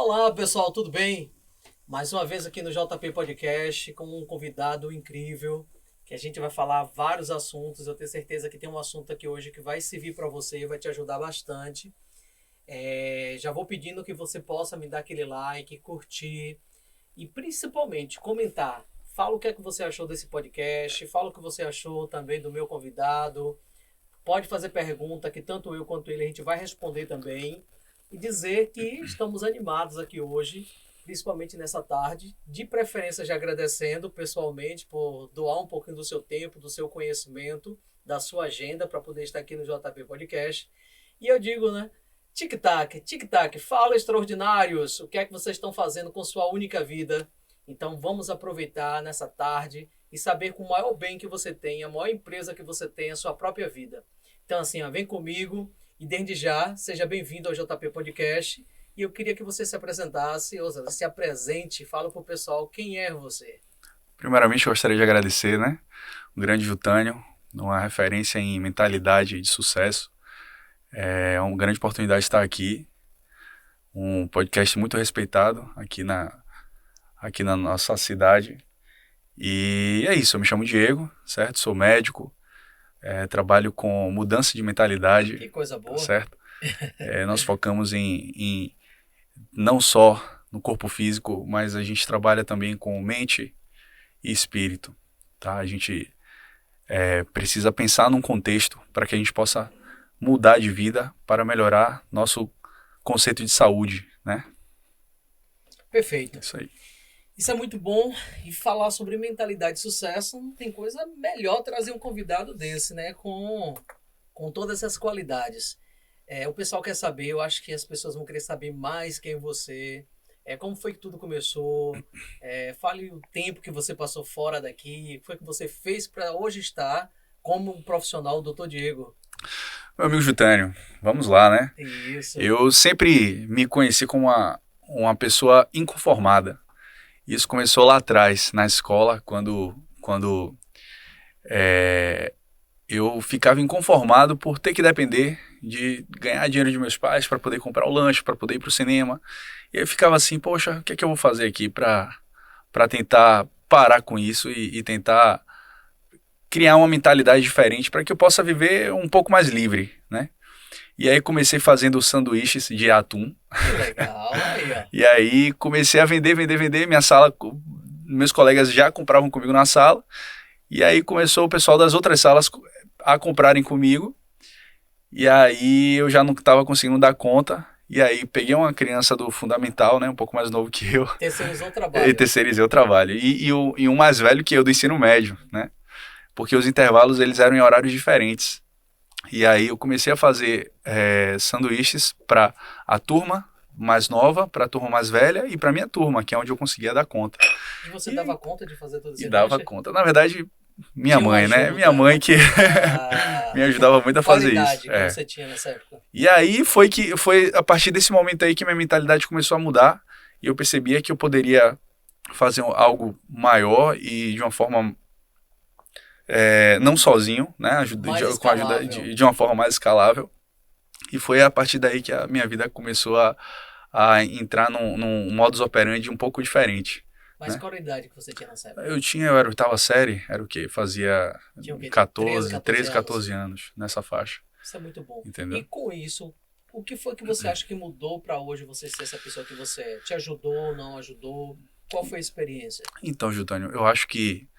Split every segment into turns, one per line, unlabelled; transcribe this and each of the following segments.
Olá, pessoal, tudo bem? Mais uma vez aqui no JP Podcast com um convidado incrível, que a gente vai falar vários assuntos. Eu tenho certeza que tem um assunto aqui hoje que vai servir para você e vai te ajudar bastante. Já vou pedindo que você possa me dar aquele like, curtir e principalmente comentar. Fala o que é que você achou desse podcast, fala o que você achou também do meu convidado. Pode fazer pergunta que tanto eu quanto ele a gente vai responder também. E dizer que estamos animados aqui hoje, principalmente nessa tarde, de preferência já agradecendo pessoalmente por doar um pouquinho do seu tempo, do seu conhecimento, da sua agenda para poder estar aqui no JP Podcast. E eu digo, né? Tic-tac, tic-tac, fala extraordinários, o que é que vocês estão fazendo com sua única vida? Então vamos aproveitar nessa tarde e saber com o maior bem que você tem, a maior empresa que você tem, a sua própria vida. Então assim, ó, vem comigo. E desde já, seja bem-vindo ao JP Podcast. E eu queria que você se apresentasse, ou seja, se apresente, fala para o pessoal quem é você.
Primeiramente, eu gostaria de agradecer, né? O grande Jutânio, uma referência em mentalidade de sucesso. É uma grande oportunidade estar aqui. Um podcast muito respeitado aqui na nossa cidade. E é isso, eu me chamo Diego, certo? Sou médico, trabalho com mudança de mentalidade.
Que coisa boa.
Certo? Nós focamos em não só no corpo físico, mas a gente trabalha também com mente e espírito. Tá? A gente precisa pensar num contexto para que a gente possa mudar de vida para melhorar nosso conceito de saúde, né?
Perfeito.
Isso aí.
Isso é muito bom. E falar sobre mentalidade de sucesso, não tem coisa melhor trazer um convidado desse, né? Com todas essas qualidades. O pessoal quer saber, eu acho que as pessoas vão querer saber mais quem é você, como foi que tudo começou, fale o tempo que você passou fora daqui, o que foi que você fez para hoje estar como um profissional, doutor Diego.
Meu amigo Jutânio, vamos lá, né?
Isso.
Eu sempre me conheci como uma pessoa inconformada. Isso começou lá atrás, na escola, quando eu ficava inconformado por ter que depender de ganhar dinheiro de meus pais para poder comprar o lanche, para poder ir para o cinema. E eu ficava assim, poxa, o que é que eu vou fazer aqui para tentar parar com isso e tentar criar uma mentalidade diferente para que eu possa viver um pouco mais livre, né? E aí comecei fazendo sanduíches de atum.
Que legal, aí, ó.
E aí comecei a vender. Minha sala, meus colegas já compravam comigo na sala. E aí começou o pessoal das outras salas a comprarem comigo. E aí eu já não estava conseguindo dar conta. E aí peguei uma criança do fundamental, né, um pouco mais novo que eu.
Terceirizou o trabalho.
E terceirizei o trabalho. E um mais velho que eu do ensino médio, né? Porque os intervalos eles eram em horários diferentes. E aí eu comecei a fazer sanduíches para a turma mais nova, para a turma mais velha e para minha turma, que é onde eu conseguia dar conta.
E você dava conta de fazer tudo isso?
E dava conta. Na verdade, minha
Tinha uma
mãe, né?
ajuda.
Minha mãe que me ajudava muito a fazer isso.
Que você tinha nessa época.
E aí foi a partir desse momento aí que minha mentalidade começou a mudar e eu percebia que eu poderia fazer algo maior e de uma forma não sozinho, né? Com a ajuda de uma forma mais escalável. E foi a partir daí que a minha vida começou a entrar num modus operandi um pouco diferente.
Mas
né?
qual a idade que você tinha nessa época?
Eu era oitava série, era o quê? Fazia 13, 14
anos.
anos nessa faixa.
Isso é muito bom.
Entendeu?
E com isso, o que foi que você acha que mudou para hoje você ser essa pessoa que você é? Te ajudou, não ajudou? Qual foi a experiência?
Então, Jutânio, eu acho que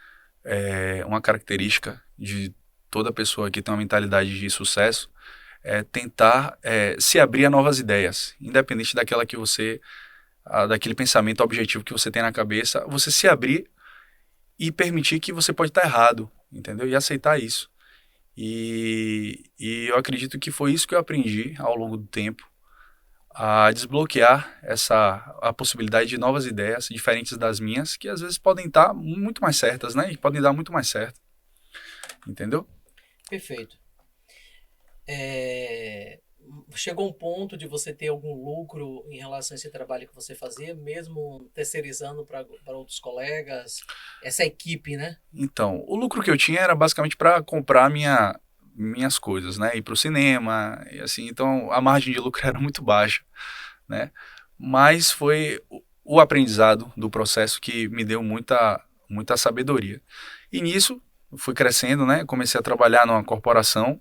uma característica de toda pessoa que tem uma mentalidade de sucesso é tentar se abrir a novas ideias, independente daquela que daquele pensamento objetivo que você tem na cabeça, você se abrir e permitir que você pode estar errado, entendeu? E aceitar isso. E eu acredito que foi isso que eu aprendi ao longo do tempo, a desbloquear a possibilidade de novas ideias diferentes das minhas, que às vezes podem estar muito mais certas, né? E podem dar muito mais certo. Entendeu?
Perfeito. Chegou um ponto de você ter algum lucro em relação a esse trabalho que você fazia, mesmo terceirizando para outros colegas, essa equipe, né?
Então, o lucro que eu tinha era basicamente para comprar minhas coisas, né? Ir para o cinema, e assim, então a margem de lucro era muito baixa, né? mas foi o aprendizado do processo que me deu muita sabedoria. E nisso, fui crescendo, né? Comecei a trabalhar numa corporação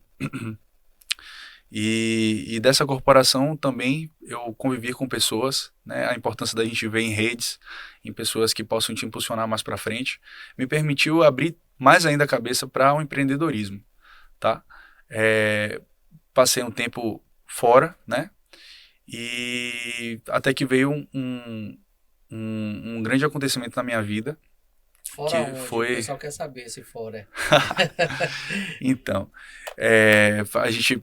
e dessa corporação também eu convivi com pessoas, né? A importância da gente ver em redes, em pessoas que possam te impulsionar mais para frente, me permitiu abrir mais ainda a cabeça para o empreendedorismo, tá? Passei um tempo fora, né? E até que veio um grande acontecimento na minha vida,
Fora
que
onde? O
foi...
pessoal quer saber se fora.
Então, a gente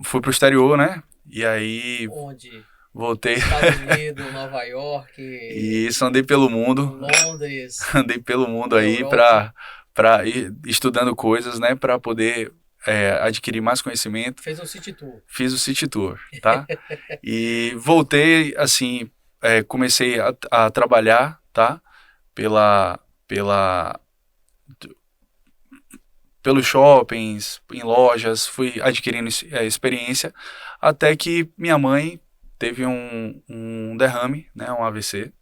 foi pro exterior, né? E aí
Onde?
voltei
Estados Unidos, Nova York,
e isso, andei pelo mundo,
Londres,
andei pelo mundo aí
Europa.
para ir estudando coisas, né? Para poder adquirir mais conhecimento.
Fez um city tour.
Fiz o City Tour, tá? E voltei, assim, comecei a trabalhar, tá? Pela, pela, pelos shoppings, em lojas, fui adquirindo experiência, até que minha mãe teve um derrame, né? Um AVC,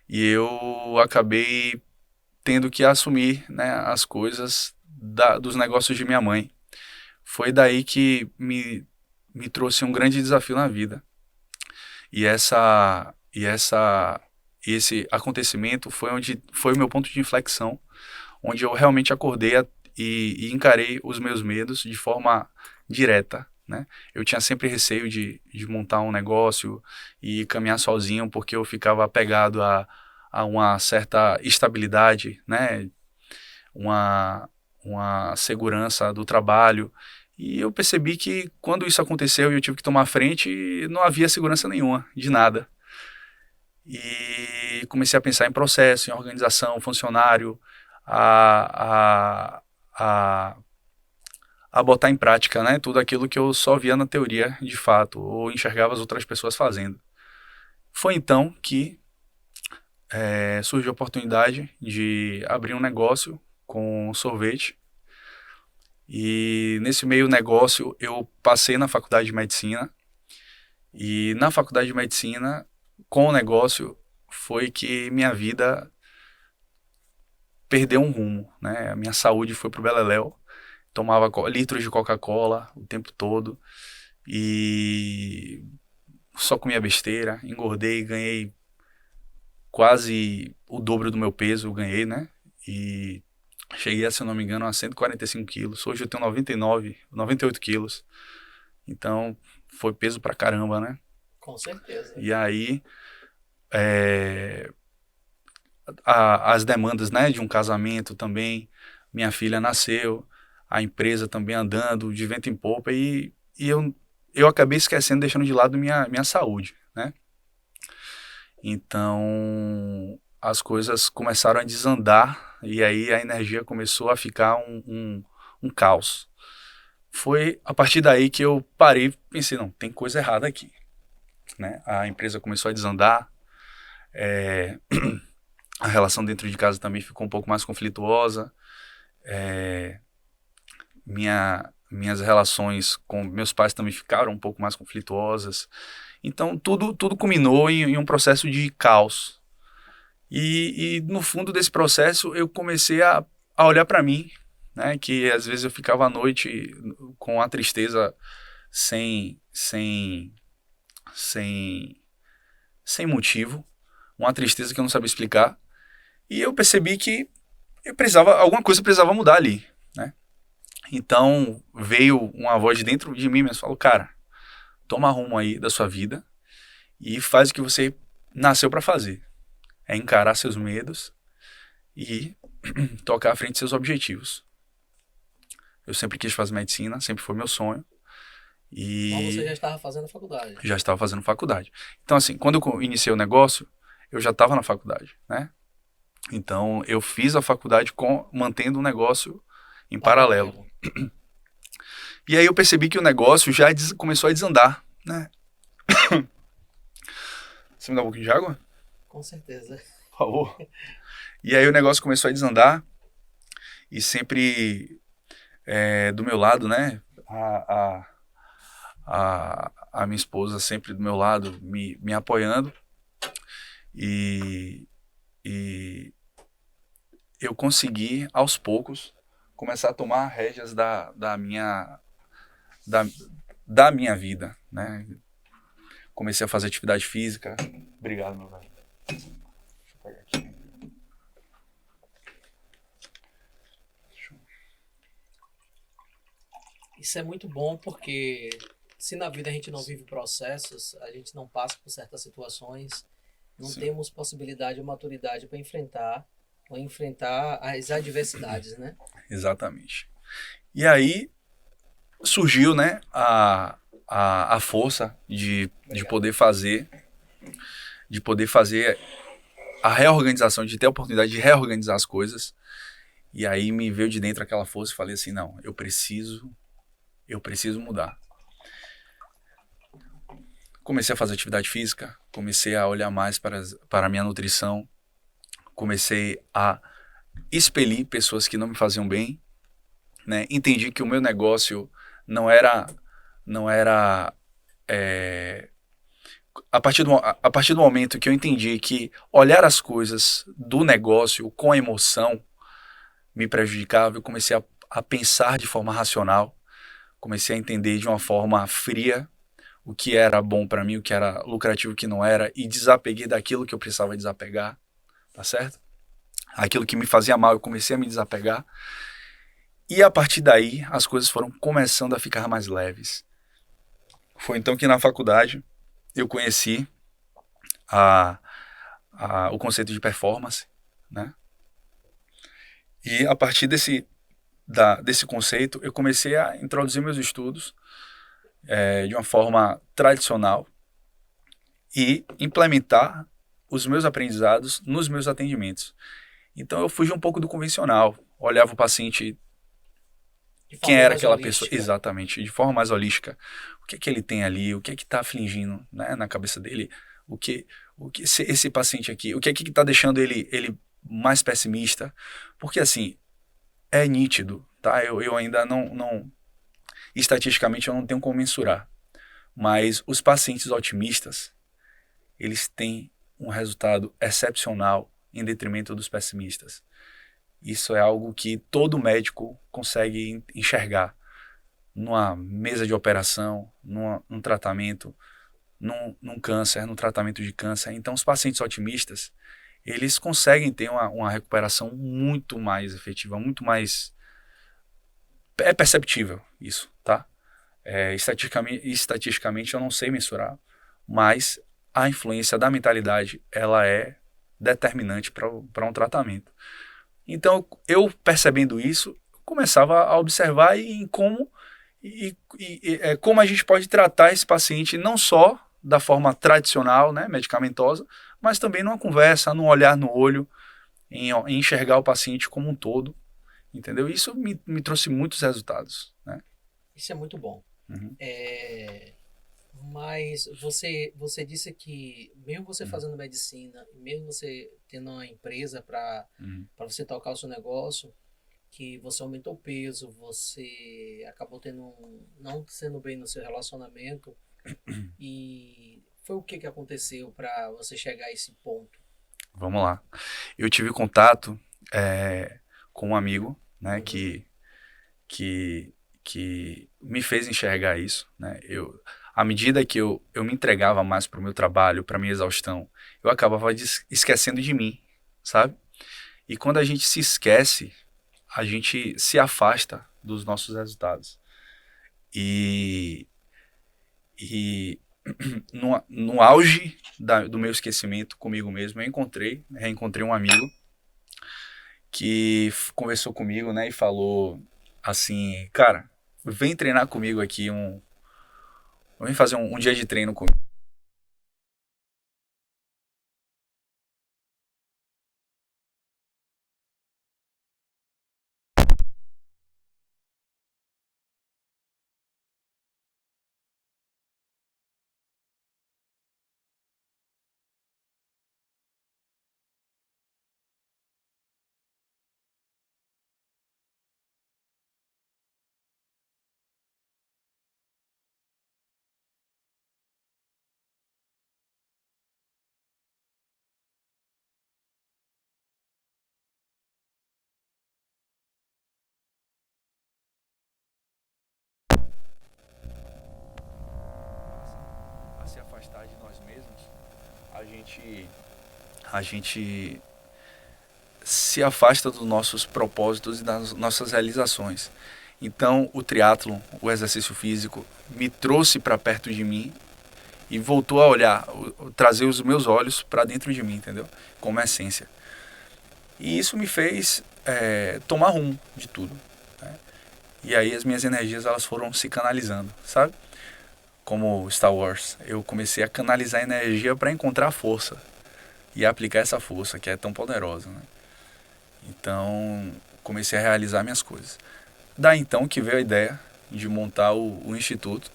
e eu acabei tendo que assumir, né? As coisas dos negócios de minha mãe. Foi daí que me trouxe um grande desafio na vida. E esse acontecimento foi o meu ponto de inflexão, onde eu realmente acordei e encarei os meus medos de forma direta, né? Eu tinha sempre receio de montar um negócio e caminhar sozinho, porque eu ficava apegado a uma certa estabilidade, né? Uma segurança do trabalho. E eu percebi que quando isso aconteceu e eu tive que tomar frente, não havia segurança nenhuma, de nada. E comecei a pensar em processo, em organização, funcionário, a, a, a, a botar em prática, né, tudo aquilo que eu só via na teoria, de fato, ou enxergava as outras pessoas fazendo. Foi então que surgiu a oportunidade de abrir um negócio com sorvete. E nesse meio negócio eu passei na faculdade de medicina. E na faculdade de medicina, com o negócio, foi que minha vida perdeu um rumo, né? A minha saúde foi pro beleléu. Tomava litros de Coca-Cola o tempo todo e só comia besteira, engordei, ganhei quase o dobro do meu peso, eu ganhei, né? E cheguei a, se eu não me engano, a 145 quilos. Hoje eu tenho 99, 98 quilos. Então, foi peso pra caramba, né?
Com certeza.
E aí, as demandas, né, de um casamento também. Minha filha nasceu, a empresa também andando de vento em popa e eu acabei esquecendo, deixando de lado minha saúde, né? Então, as coisas começaram a desandar e aí a energia começou a ficar um caos. Foi a partir daí que eu parei e pensei, não, tem coisa errada aqui, né? A empresa começou a desandar, a relação dentro de casa também ficou um pouco mais conflituosa, minhas relações com meus pais também ficaram um pouco mais conflituosas. Então tudo culminou em um processo de caos. E no fundo desse processo eu comecei a olhar para mim, né? Que às vezes eu ficava à noite com a tristeza sem, sem, sem, sem motivo, uma tristeza que eu não sabia explicar. E eu percebi que alguma coisa precisava mudar ali, né? Então veio uma voz de dentro de mim mesmo, falou, cara, toma rumo aí da sua vida e faz o que você nasceu para fazer. É encarar seus medos e tocar à frente de seus objetivos. Eu sempre quis fazer medicina, sempre foi meu sonho.
Mas você
E
já estava fazendo a faculdade.
já estava fazendo faculdade. Então, assim, quando eu iniciei o negócio, eu já estava na faculdade, né? Então, eu fiz a faculdade mantendo o negócio em paralelo. E aí eu percebi que o negócio já começou a desandar, né? Você me dá um pouquinho de água?
Com certeza.
Por favor. E aí o negócio começou a desandar e sempre do meu lado, né? a minha esposa sempre do meu lado, me apoiando, e, e eu consegui, aos poucos, começar a tomar rédeas da, da minha vida, né? Comecei a fazer atividade física. Obrigado, meu velho. Deixa eu pegar aqui.
Isso é muito bom porque se na vida a gente não vive processos, a gente não passa por certas situações, não
Sim,
temos possibilidade ou maturidade para enfrentar as adversidades, né?
exatamente. E aí surgiu, né, a força
Obrigado.
de poder fazer a reorganização, de ter a oportunidade de reorganizar as coisas. E aí me veio de dentro aquela força e falei assim, não, eu preciso mudar. Comecei a fazer atividade física, comecei a olhar mais para a minha nutrição, comecei a expelir pessoas que não me faziam bem, né? Entendi que o meu negócio não era, não era a partir do momento que eu entendi que olhar as coisas do negócio com emoção me prejudicava, eu comecei a pensar de forma racional, comecei a entender de uma forma fria o que era bom para mim, o que era lucrativo, o que não era, e desapeguei daquilo que eu precisava desapegar, tá certo? Aquilo que me fazia mal, eu comecei a me desapegar. E a partir daí, as coisas foram começando a ficar mais leves. Foi então que na faculdade eu conheci a, o conceito de performance, né? E a partir desse conceito, eu comecei a introduzir meus estudos de uma forma tradicional e implementar os meus aprendizados nos meus atendimentos. Então eu fugi um pouco do convencional, olhava o paciente,
De
quem
forma
era
mais
aquela pessoa
holística.
exatamente, de forma mais holística. O que é que ele tem ali, o que é que está afligindo, né, na cabeça dele, o que esse paciente aqui, o que é que está deixando ele mais pessimista, porque assim, é nítido, tá? Eu ainda não, estatisticamente eu não tenho como mensurar, mas os pacientes otimistas, eles têm um resultado excepcional em detrimento dos pessimistas. Isso é algo que todo médico consegue enxergar numa mesa de operação, num tratamento, num câncer, num tratamento de câncer. Então, os pacientes otimistas, eles conseguem ter uma recuperação muito mais efetiva, muito mais... É perceptível isso, tá? Estatisticamente eu não sei mensurar, mas a influência da mentalidade, ela é determinante para um tratamento. Então, eu percebendo isso, começava a observar em como como a gente pode tratar esse paciente não só da forma tradicional, né, medicamentosa, mas também numa conversa, num olhar no olho, em enxergar o paciente como um todo, entendeu? Isso me trouxe muitos resultados, né?
Isso é muito bom.
Uhum,
É, mas você disse que mesmo você
uhum,
fazendo medicina, mesmo você tendo uma empresa
uhum.
para você tocar o seu negócio, que você aumentou o peso, você acabou não sendo bem no seu relacionamento, e foi o que que aconteceu para você chegar a esse ponto?
Vamos lá. Eu tive contato com um amigo, né,
Uhum.
que, que me fez enxergar isso, né? À medida que eu me entregava mais para o meu trabalho, para minha exaustão, eu acabava esquecendo de mim, sabe? E quando a gente se esquece, a gente se afasta dos nossos resultados. E, e no auge do meu esquecimento comigo mesmo, eu reencontrei um amigo que conversou comigo, né, e falou assim, cara, vem treinar comigo aqui vem fazer um dia de treino comigo. desconectar de nós mesmos, a gente se afasta dos nossos propósitos e das nossas realizações. Então, o triatlon, o exercício físico, me trouxe para perto de mim e voltou a olhar, trazer os meus olhos para dentro de mim, entendeu? Como essência. E isso me fez tomar rumo de tudo, né? E aí as minhas energias elas foram se canalizando, sabe? Como Star Wars, eu comecei a canalizar energia para encontrar força e aplicar essa força que é tão poderosa, né? Então, comecei a realizar minhas coisas. Daí então que veio a ideia de montar o Instituto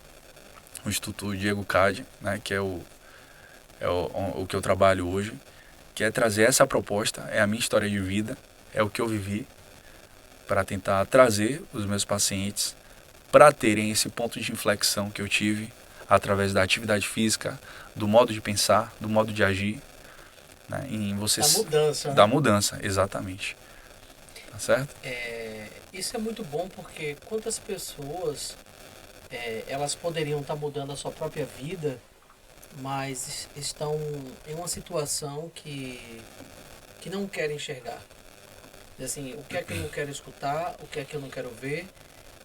Diego Cade, né, que é o que eu trabalho hoje, que é trazer essa proposta, é a minha história de vida, é o que eu vivi, para tentar trazer os meus pacientes para terem esse ponto de inflexão que eu tive através da atividade física, do modo de pensar, do modo de agir, né, em você...
Da mudança. Né?
Da mudança, exatamente. Tá certo?
Isso é muito bom porque quantas pessoas elas poderiam estar mudando a sua própria vida, mas estão em uma situação que não querem enxergar. Assim, o que é que eu não quero escutar, o que é que eu não quero ver,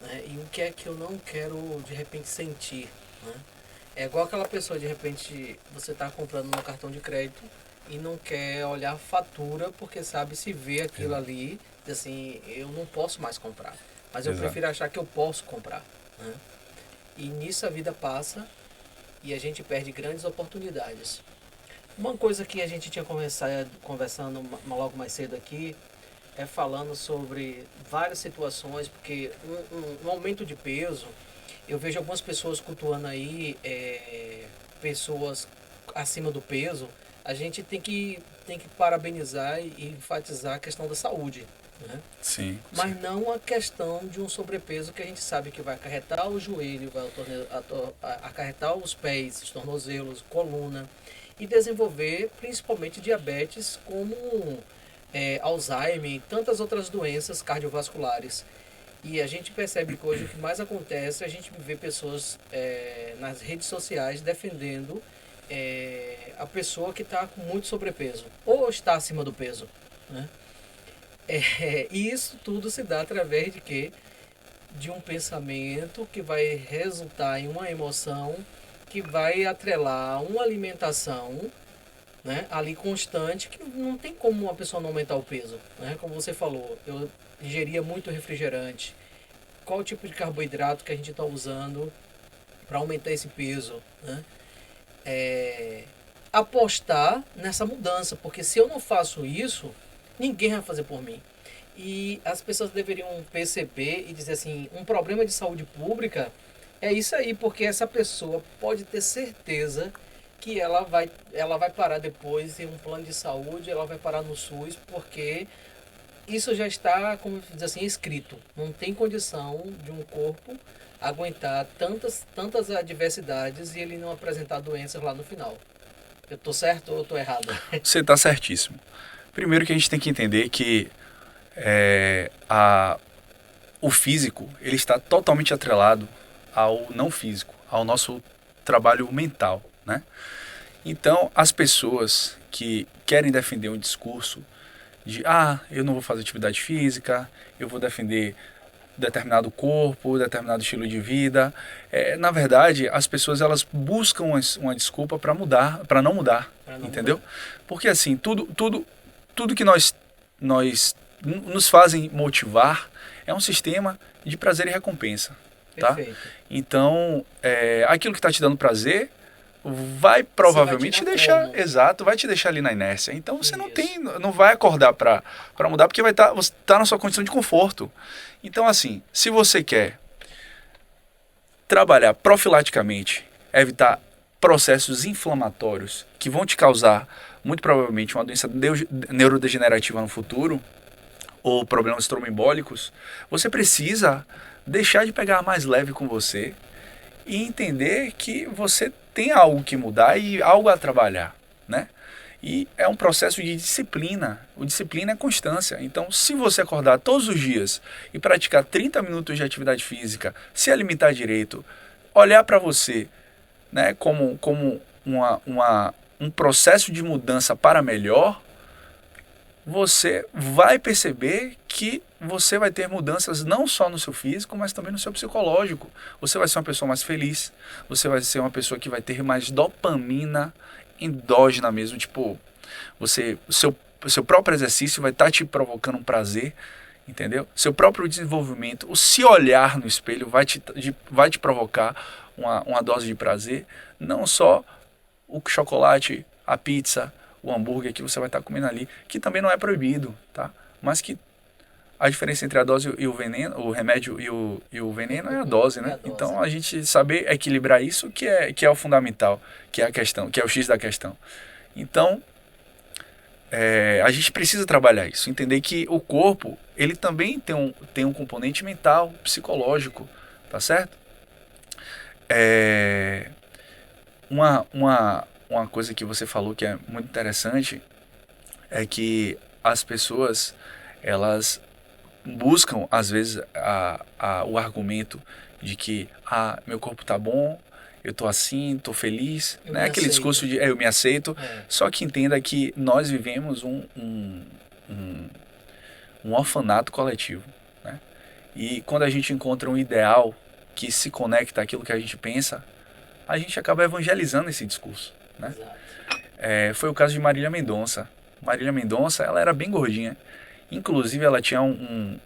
né? E o que é que eu não quero de repente sentir, né? É igual aquela pessoa, de repente você está comprando no cartão de crédito e não quer olhar a fatura porque sabe se vê aquilo ali, assim, eu não posso mais comprar, mas eu prefiro achar que eu posso comprar, né? E nisso a vida passa e a gente perde grandes oportunidades. Uma coisa que a gente tinha conversando logo mais cedo aqui é falando sobre várias situações, porque um aumento de peso, eu vejo algumas pessoas cultuando aí pessoas acima do peso. A gente tem que parabenizar e enfatizar a questão da saúde, né?
Sim.
Mas
sim.
não a questão de um sobrepeso que a gente sabe que vai acarretar o joelho, vai acarretar os pés, os tornozelos, coluna, e desenvolver principalmente diabetes como Alzheimer e tantas outras doenças cardiovasculares. E a gente percebe que hoje o que mais acontece, a gente vê pessoas nas redes sociais defendendo a pessoa que está com muito sobrepeso ou está acima do peso, né? E isso tudo se dá através de quê? De um pensamento que vai resultar em uma emoção que vai atrelar uma alimentação, né, ali constante, que não tem como uma pessoa não aumentar o peso, né? Como você falou, eu ingeria muito refrigerante. Qual o tipo de carboidrato que a gente está usando para aumentar esse peso, né? Apostar nessa mudança, porque se eu não faço isso, ninguém vai fazer por mim. E as pessoas deveriam perceber e dizer assim, um problema de saúde pública é isso aí, porque essa pessoa pode ter certeza que ela vai parar depois em um plano de saúde, ela vai parar no SUS, porque isso já está, como dizer assim, escrito. Não tem condição de um corpo aguentar tantas adversidades e ele não apresentar doenças lá no final. Eu tô certo ou eu tô errado?
Você está certíssimo. Primeiro que a gente tem que entender que o físico ele está totalmente atrelado ao não físico, ao nosso trabalho mental, né? Então, as pessoas que querem defender um discurso de eu não vou fazer atividade física, eu vou defender determinado corpo, determinado estilo de vida, na verdade, as pessoas elas buscam uma desculpa para mudar, para não mudar, entendeu? Porque assim, tudo que nos fazem motivar é um sistema de prazer e recompensa, tá?
Perfeito.
Então, aquilo que está te dando prazer vai provavelmente vai te deixar ali na inércia. Então você não vai acordar para mudar, porque você tá na sua condição de conforto. Então assim, se você quer trabalhar profilaticamente, evitar processos inflamatórios que vão te causar muito provavelmente uma doença neurodegenerativa no futuro ou problemas tromboembólicos, você precisa deixar de pegar mais leve com você e entender que você tem algo que mudar e algo a trabalhar, né? E é um processo de disciplina. O disciplina é constância. Então, se você acordar todos os dias e praticar 30 minutos de atividade física, se alimentar direito, olhar para você, né, como um processo de mudança para melhor, você vai perceber que você vai ter mudanças não só no seu físico, mas também no seu psicológico. Você vai ser uma pessoa mais feliz, você vai ser uma pessoa que vai ter mais dopamina endógena mesmo, tipo, o seu próprio exercício vai estar te provocando um prazer, entendeu? Seu próprio desenvolvimento, o se olhar no espelho vai te provocar uma dose de prazer, não só o chocolate, a pizza, o hambúrguer que você vai estar comendo ali, que também não é proibido, tá? Mas que a diferença entre a dose e o veneno, o remédio e o veneno é a dose, né? Então a gente saber equilibrar isso que é o fundamental, que é a questão, que é o X da questão. Então, a gente precisa trabalhar isso, entender que o corpo, ele também tem um componente mental, psicológico, tá certo? Uma coisa que você falou que é muito interessante é que as pessoas, elas buscam, às vezes, o argumento de que meu corpo tá bom, eu tô assim, tô feliz,
Eu
né?
me
Aquele
aceito.
discurso de eu me aceito, só que entenda que nós vivemos um orfanato coletivo, né? E quando a gente encontra um ideal que se conecta àquilo que a gente pensa, a gente acaba evangelizando esse discurso, né?
Exato.
Foi o caso de Marília Mendonça. Marília Mendonça, ela era bem gordinha. Inclusive, ela tinha um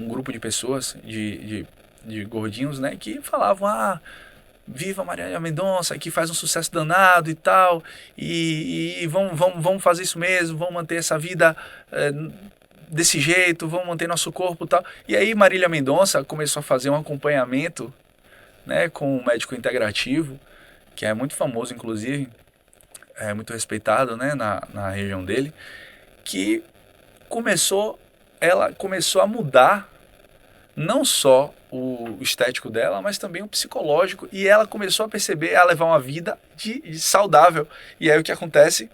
grupo de pessoas, de gordinhos, né, que falavam, viva Marília Mendonça, que faz um sucesso danado e tal, e vamos fazer isso mesmo, vamos manter essa vida desse jeito, vamos manter nosso corpo e tal. E aí Marília Mendonça começou a fazer um acompanhamento, né, com um médico integrativo, que é muito famoso, inclusive, é muito respeitado, né, na região dele, que ela começou a mudar não só o estético dela, mas também o psicológico, e ela começou a perceber, a levar uma vida de saudável. E aí o que acontece?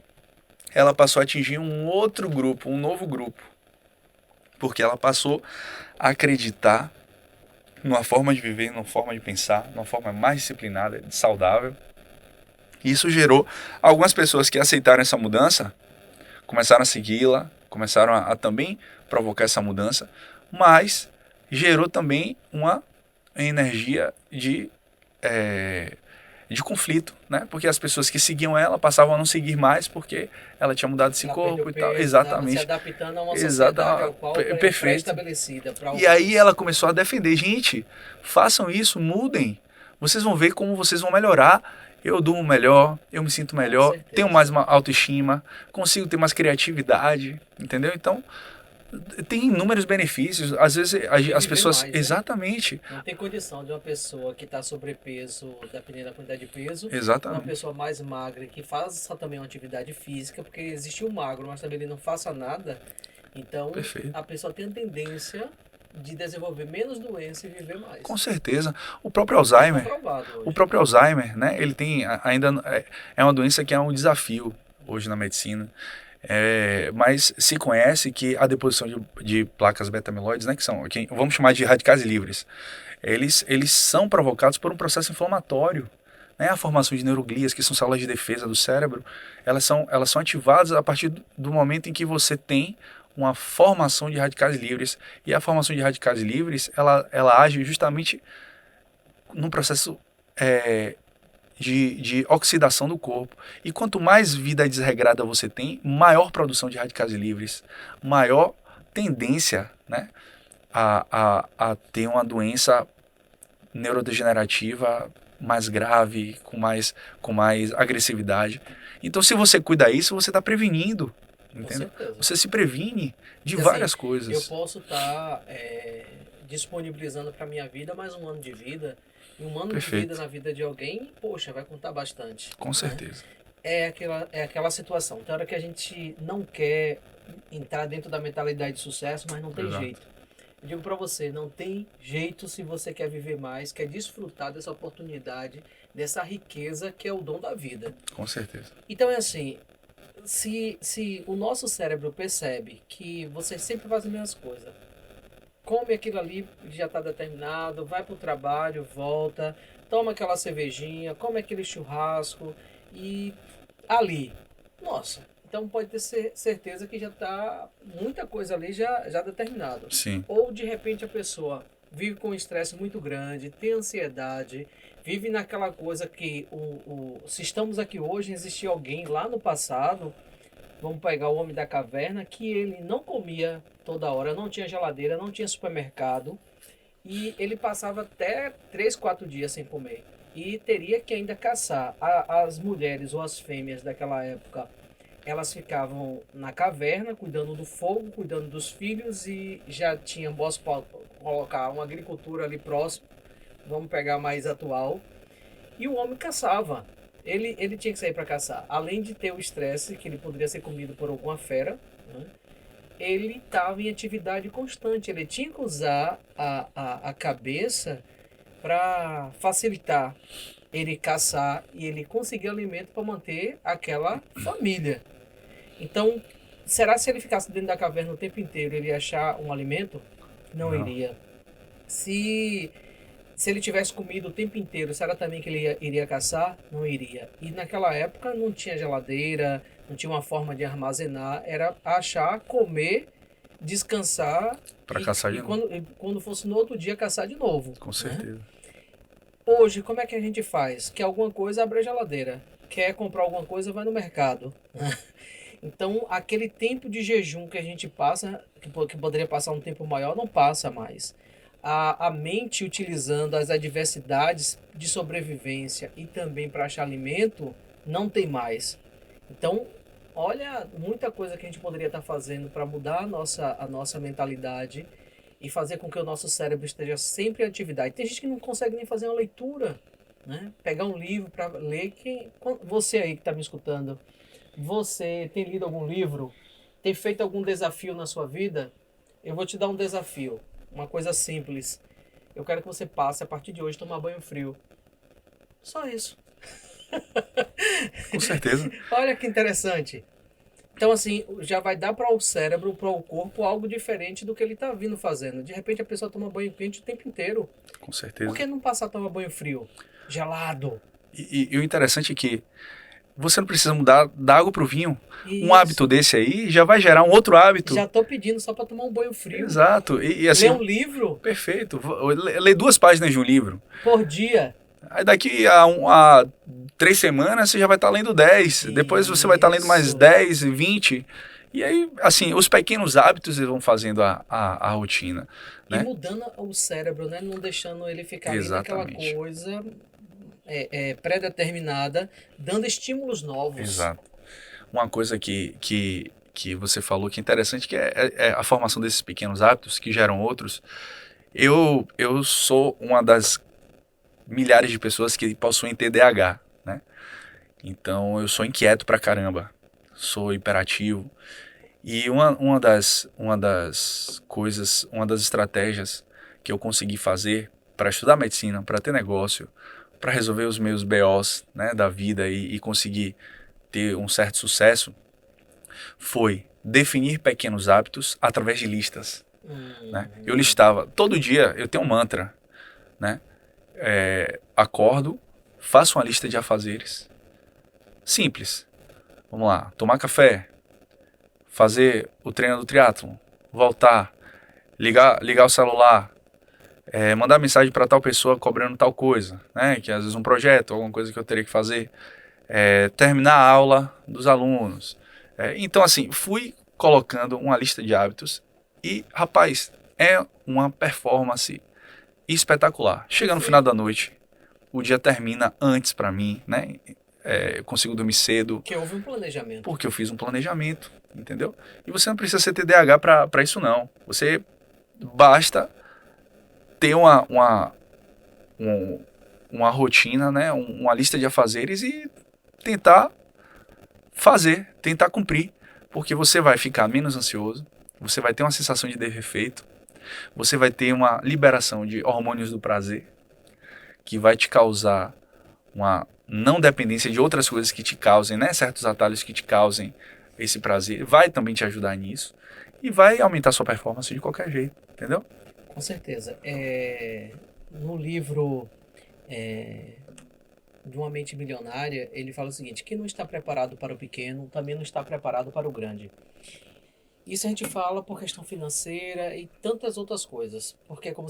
Ela passou a atingir um outro grupo, um novo grupo, porque ela passou a acreditar numa forma de viver, numa forma de pensar, numa forma mais disciplinada, saudável. E isso gerou algumas pessoas que aceitaram essa mudança, começaram a segui-la, começaram a também provocar essa mudança, mas gerou também uma energia de conflito, né? Porque as pessoas que seguiam ela passavam a não seguir mais porque ela tinha mudado esse corpo e tal.
Peso,
exatamente.
Se adaptando a uma sociedade ao qual é pré-estabelecida.
E aí ela começou a defender, gente, façam isso, mudem. Vocês vão ver como vocês vão melhorar. Eu durmo melhor, eu me sinto melhor, tenho mais uma autoestima, consigo ter mais criatividade, entendeu? Então, tem inúmeros benefícios. Às vezes as pessoas...
Mais, né?
Exatamente.
Não tem condição de uma pessoa que está sobrepeso, dependendo da quantidade de peso,
Exatamente.
uma pessoa mais magra que faça também uma atividade física, porque existe o magro, mas também ele não faça nada. Então,
Perfeito.
A pessoa tem a tendência de desenvolver menos doença e viver mais.
Com certeza. O próprio Alzheimer, né? Ele tem ainda é uma doença que é um desafio hoje na medicina. Mas se conhece que a deposição de placas beta-amiloides, né, vamos chamar de radicais livres, eles são provocados por um processo inflamatório. Né? A formação de neuroglias, que são células de defesa do cérebro, elas são ativadas a partir do momento em que você tem uma formação de radicais livres. E a formação de radicais livres, ela age justamente num processo de oxidação do corpo. E quanto mais vida desregrada você tem, maior produção de radicais livres, maior tendência, né, a ter uma doença neurodegenerativa mais grave, com mais agressividade. Então, se você cuida disso, você está prevenindo. Entendeu? Você se previne de várias coisas.
Eu posso estar disponibilizando para minha vida mais um ano de vida. E um ano de vida na vida de alguém, poxa, vai contar bastante.
Com certeza.
É aquela situação. Tem hora que a gente não quer entrar dentro da mentalidade de sucesso, mas não tem jeito. Eu digo para você, não tem jeito se você quer viver mais, quer desfrutar dessa oportunidade, dessa riqueza que é o dom da vida.
Com certeza.
Então é assim, se o nosso cérebro percebe que você sempre faz as mesmas coisas, come aquilo ali que já está determinado, vai para o trabalho, volta, toma aquela cervejinha, come aquele churrasco e ali, nossa, então pode ter certeza que já está muita coisa ali já determinado.
Sim.
Ou de repente a pessoa vive com um estresse muito grande, tem ansiedade, vive naquela coisa que se estamos aqui hoje, existia alguém lá no passado, vamos pegar o homem da caverna, que ele não comia toda hora, não tinha geladeira, não tinha supermercado, e ele passava até 3, 4 dias sem comer. E teria que ainda caçar. As mulheres ou as fêmeas daquela época, elas ficavam na caverna, cuidando do fogo, cuidando dos filhos, e já tinham, posso colocar uma agricultura ali próximo, vamos pegar mais atual. E o homem caçava. Ele tinha que sair para caçar. Além de ter o estresse, que ele poderia ser comido por alguma fera, né? Ele estava em atividade constante. Ele tinha que usar a cabeça para facilitar ele caçar e ele conseguir alimento para manter aquela família. Então, será que se ele ficasse dentro da caverna o tempo inteiro, ele ia achar um alimento? Não iria. Se ele tivesse comido o tempo inteiro, será também que ele iria caçar? Não iria. E naquela época não tinha geladeira, não tinha uma forma de armazenar, era achar, comer, descansar
Para caçar de novo.
Quando fosse no outro dia caçar de novo.
Com certeza.
Hoje, como é que a gente faz? Quer alguma coisa, abre a geladeira. Quer comprar alguma coisa, vai no mercado. Então, aquele tempo de jejum que a gente passa, que poderia passar um tempo maior, não passa mais. A mente utilizando as adversidades de sobrevivência e também para achar alimento, não tem mais. Então, olha, muita coisa que a gente poderia estar fazendo para mudar a nossa mentalidade e fazer com que o nosso cérebro esteja sempre em atividade. Tem gente que não consegue nem fazer uma leitura, né? Pegar um livro para ler. Você aí que está me escutando, você tem lido algum livro? Tem feito algum desafio na sua vida? Eu vou te dar um desafio. Uma coisa simples. Eu quero que você passe, a partir de hoje, tomar banho frio. Só isso.
Com certeza.
Olha que interessante. Então, assim, já vai dar para o cérebro, para o corpo, algo diferente do que ele está vindo fazendo. De repente, a pessoa toma banho quente o tempo inteiro.
Com certeza.
Por que não passar a tomar banho frio? Gelado.
E o interessante é que você não precisa mudar da água para o vinho.
Isso.
Um hábito desse aí já vai gerar um outro hábito.
Já estou pedindo só para tomar um banho frio.
Exato. E assim,
ler um livro.
Perfeito. Ler 2 páginas de um livro.
Por dia.
Aí daqui a 3 semanas você já vai estar lendo 10. Depois você vai estar lendo mais 10, 20. E aí, assim, os pequenos hábitos vão fazendo a rotina. Né?
E mudando o cérebro, né? Não deixando ele ficar ali naquela coisa pré-determinada, dando estímulos novos.
Exato. Uma coisa que você falou que é interessante, que é a formação desses pequenos hábitos que geram outros. Eu sou uma das milhares de pessoas que possuem TDAH, né? Então eu sou inquieto pra caramba, sou hiperativo. E uma das coisas, uma das estratégias que eu consegui fazer para estudar medicina, para ter negócio, para resolver os meus BOs, né, da vida e conseguir ter um certo sucesso, foi definir pequenos hábitos através de listas. Né? Eu listava, todo dia eu tenho um mantra, né? Acordo, faço uma lista de afazeres. Simples. Vamos lá, tomar café, fazer o treino do triatlon, voltar, ligar o celular, mandar mensagem para tal pessoa cobrando tal coisa, né? Que às vezes um projeto, alguma coisa que eu teria que fazer, terminar a aula dos alunos. Então, assim, fui colocando uma lista de hábitos e, rapaz, é uma performance espetacular. Chega no final da noite, o dia termina antes para mim, né? Eu consigo dormir cedo.
Porque houve um planejamento.
Porque eu fiz um planejamento, entendeu? E você não precisa ser TDAH para isso, não. Você basta ter uma rotina, né? Uma lista de afazeres e tentar fazer, tentar cumprir. Porque você vai ficar menos ansioso, você vai ter uma sensação de dever feito, você vai ter uma liberação de hormônios do prazer, que vai te causar uma não dependência de outras coisas que te causem, né? Certos atalhos que te causem esse prazer, vai também te ajudar nisso e vai aumentar sua performance de qualquer jeito, entendeu?
Com certeza. No livro de uma mente milionária, ele fala o seguinte: quem não está preparado para o pequeno, também não está preparado para o grande. Isso a gente fala por questão financeira e tantas outras coisas. Porque, como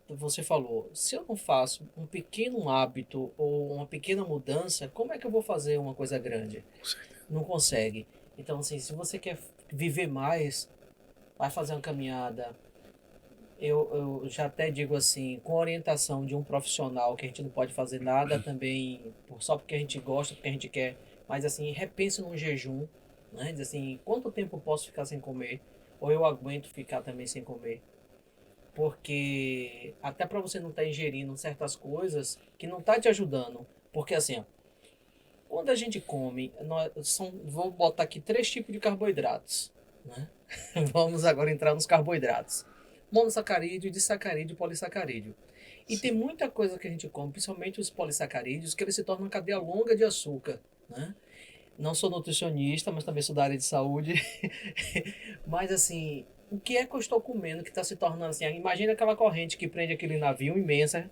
você falou, se eu não faço um pequeno hábito ou uma pequena mudança, como é que eu vou fazer uma coisa grande?
Com certeza.
Não consegue. Então, assim, se você quer viver mais, vai fazer uma caminhada. Eu já até digo assim, com a orientação de um profissional, que a gente não pode fazer nada também só porque a gente gosta, porque a gente quer, mas assim, repense num jejum, né? Diz assim, quanto tempo eu posso ficar sem comer? Ou eu aguento ficar também sem comer? Porque até para você não estar ingerindo certas coisas que não tá te ajudando. Porque assim, ó, quando a gente come, vou botar aqui três tipos de carboidratos, né? Vamos agora entrar nos carboidratos: monossacarídeo, disacarídeo e polissacarídeo. E tem
Sim.
muita coisa que a gente come, principalmente os polissacarídeos, que eles se tornam uma cadeia longa de açúcar, né? Não sou nutricionista, mas também sou da área de saúde. Mas assim, o que é que eu estou comendo que está se tornando assim? Imagina aquela corrente que prende aquele navio imensa: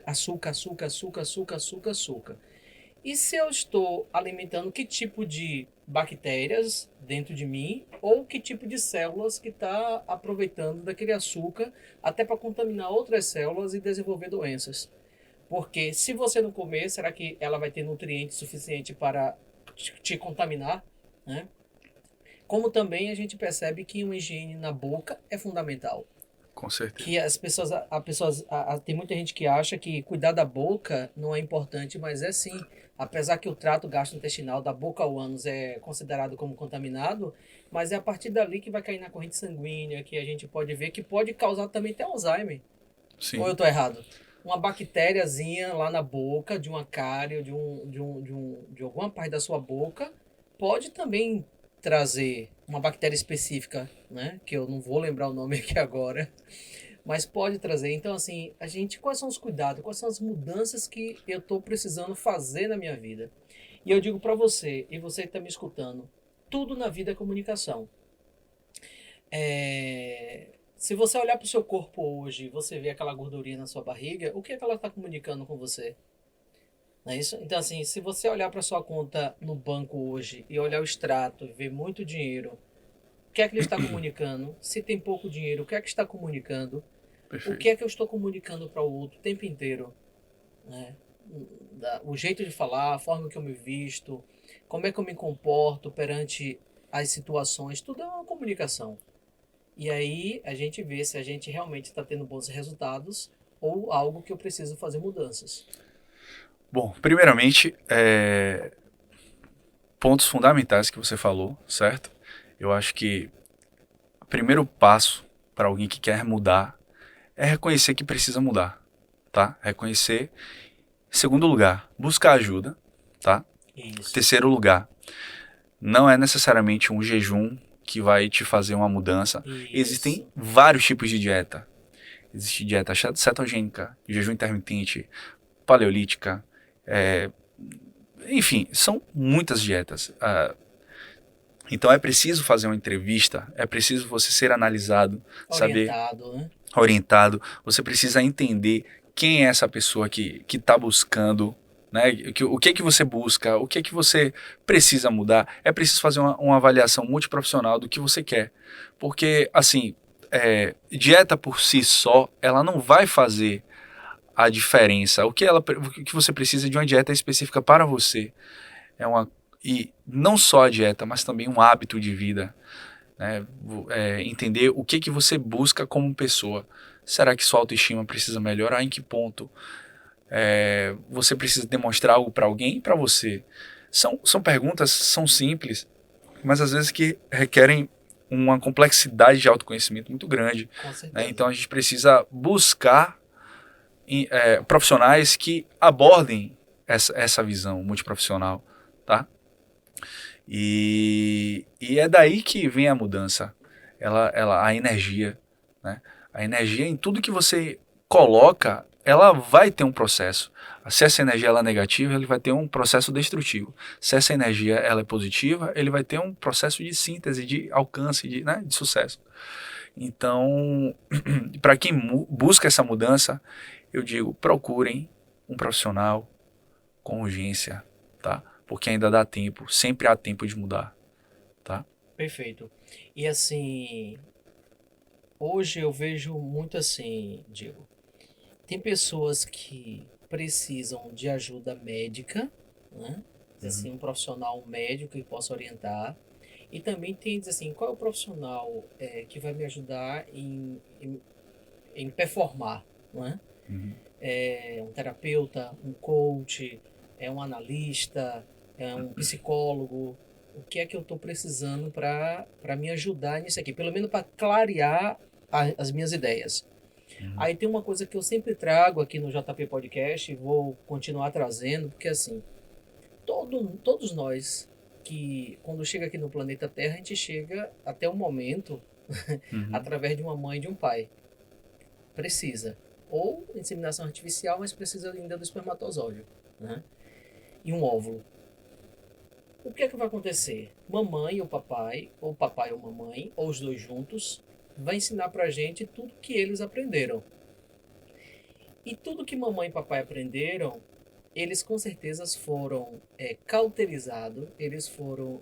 açúcar, açúcar, açúcar, açúcar, açúcar, açúcar. E se eu estou alimentando que tipo de bactérias dentro de mim ou que tipo de células que está aproveitando daquele açúcar até para contaminar outras células e desenvolver doenças? Porque se você não comer, será que ela vai ter nutrientes suficiente para te contaminar, né? Como também a gente percebe que uma higiene na boca é fundamental.
Com certeza.
Que as pessoas, tem muita gente que acha que cuidar da boca não é importante, mas é sim. Apesar que o trato gastrointestinal da boca ao ânus é considerado como contaminado, mas é a partir dali que vai cair na corrente sanguínea, que a gente pode ver que pode causar também até Alzheimer. Ou eu
Sim.
estou errado? Uma bactériazinha lá na boca, de uma cárie, de alguma parte da sua boca, pode também trazer uma bactéria específica, né? Que eu não vou lembrar o nome aqui agora, mas pode trazer. Então, assim, quais são os cuidados, quais são as mudanças que eu estou precisando fazer na minha vida? E eu digo para você, e você que está me escutando, tudo na vida é comunicação. Se você olhar para o seu corpo hoje, você vê aquela gordurinha na sua barriga, o que é que ela está comunicando com você? Não é isso? Então, assim, se você olhar para sua conta no banco hoje e olhar o extrato e ver muito dinheiro, o que é que ele está comunicando? Se tem pouco dinheiro, o que é que está comunicando? O que
Perfeito.
é que eu estou comunicando para o outro o tempo inteiro? Né? O jeito de falar, a forma que eu me visto, como é que eu me comporto perante as situações, tudo é uma comunicação. E aí a gente vê se a gente realmente está tendo bons resultados ou algo que eu preciso fazer mudanças.
Bom, primeiramente, pontos fundamentais que você falou, certo? Eu acho que o primeiro passo para alguém que quer mudar é reconhecer que precisa mudar, tá? Reconhecer. Segundo lugar, buscar ajuda, tá?
Isso.
Terceiro lugar, não é necessariamente um jejum que vai te fazer uma mudança. Existem
Isso.
vários tipos de dieta. Existe dieta cetogênica, jejum intermitente, paleolítica, é, enfim, são muitas dietas. Então é preciso fazer uma entrevista, é preciso você ser analisado, saber,
Orientado, né?
orientado, você precisa entender quem é essa pessoa que está buscando, né? O que você busca, o que você precisa mudar. É preciso fazer uma avaliação multiprofissional do que você quer. Porque, assim, dieta por si só, ela não vai fazer a diferença. O que você precisa de uma dieta específica para você. E não só a dieta, mas também um hábito de vida, né? Entender o que você busca como pessoa. Será que sua autoestima precisa melhorar? Em que ponto? Você precisa demonstrar algo para alguém e para você? São perguntas, são simples, mas às vezes que requerem uma complexidade de autoconhecimento muito grande,
Com
né?
certeza.
Então a gente precisa buscar profissionais que abordem essa visão multiprofissional, tá? E é daí que vem a mudança, a energia, né? A energia em tudo que você coloca, ela vai ter um processo. Se essa energia ela é negativa, ele vai ter um processo destrutivo. Se essa energia ela é positiva, ele vai ter um processo de síntese, de alcance, né, de sucesso. Então, para quem busca essa mudança, eu digo, procurem um profissional com urgência, tá? Porque ainda dá tempo, sempre há tempo de mudar, tá?
Perfeito. E assim, hoje eu vejo muito assim, Diego. Tem pessoas que precisam de ajuda médica, né? Assim,
Uhum.
um profissional médico que possa orientar. E também tem, diz assim, qual é o profissional que vai me ajudar em performar, não é?
Uhum.
É um terapeuta, um coach, é um analista, é um psicólogo. O que é que eu estou precisando para me ajudar nisso aqui? Pelo menos para clarear as minhas ideias.
Uhum.
Aí tem uma coisa que eu sempre trago aqui no JP Podcast e vou continuar trazendo, porque assim, todos nós que quando chega aqui no planeta Terra, a gente chega até o momento
Uhum.
através de uma mãe e de um pai. Precisa. Ou inseminação artificial, mas precisa ainda do espermatozoide, né? E um óvulo. O que é que vai acontecer? Mamãe ou papai ou mamãe, ou os dois juntos, vai ensinar pra gente tudo que eles aprenderam. E tudo que mamãe e papai aprenderam, eles com certeza foram cauterizados, eles foram,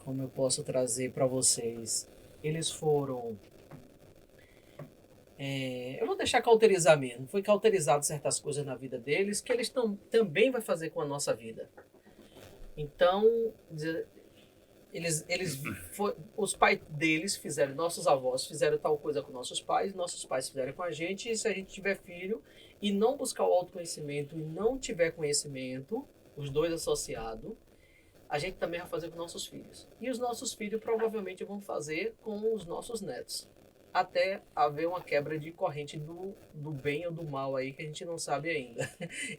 como eu posso trazer para vocês, eles foram, eu vou deixar cauterizar mesmo, foi cauterizado certas coisas na vida deles que eles também vai fazer com a nossa vida. Então, os pais deles fizeram, nossos avós fizeram tal coisa com nossos pais fizeram com a gente, e se a gente tiver filho e não buscar o autoconhecimento e não tiver conhecimento, os dois associados, a gente também vai fazer com nossos filhos. E os nossos filhos provavelmente vão fazer com os nossos netos. Até haver uma quebra de corrente do bem ou do mal aí que a gente não sabe ainda.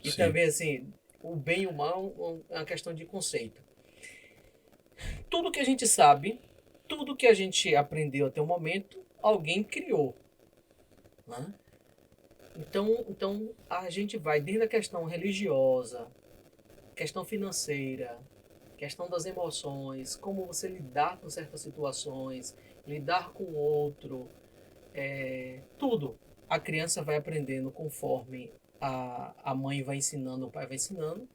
E
Sim.
também, assim, o bem e o mal é uma questão de conceito. Tudo que a gente sabe, tudo que a gente aprendeu até o momento, alguém criou. Né? Então a gente vai desde a questão religiosa, questão financeira, questão das emoções, como você lidar com certas situações, lidar com o outro, tudo. A criança vai aprendendo conforme a mãe vai ensinando, o pai vai ensinando,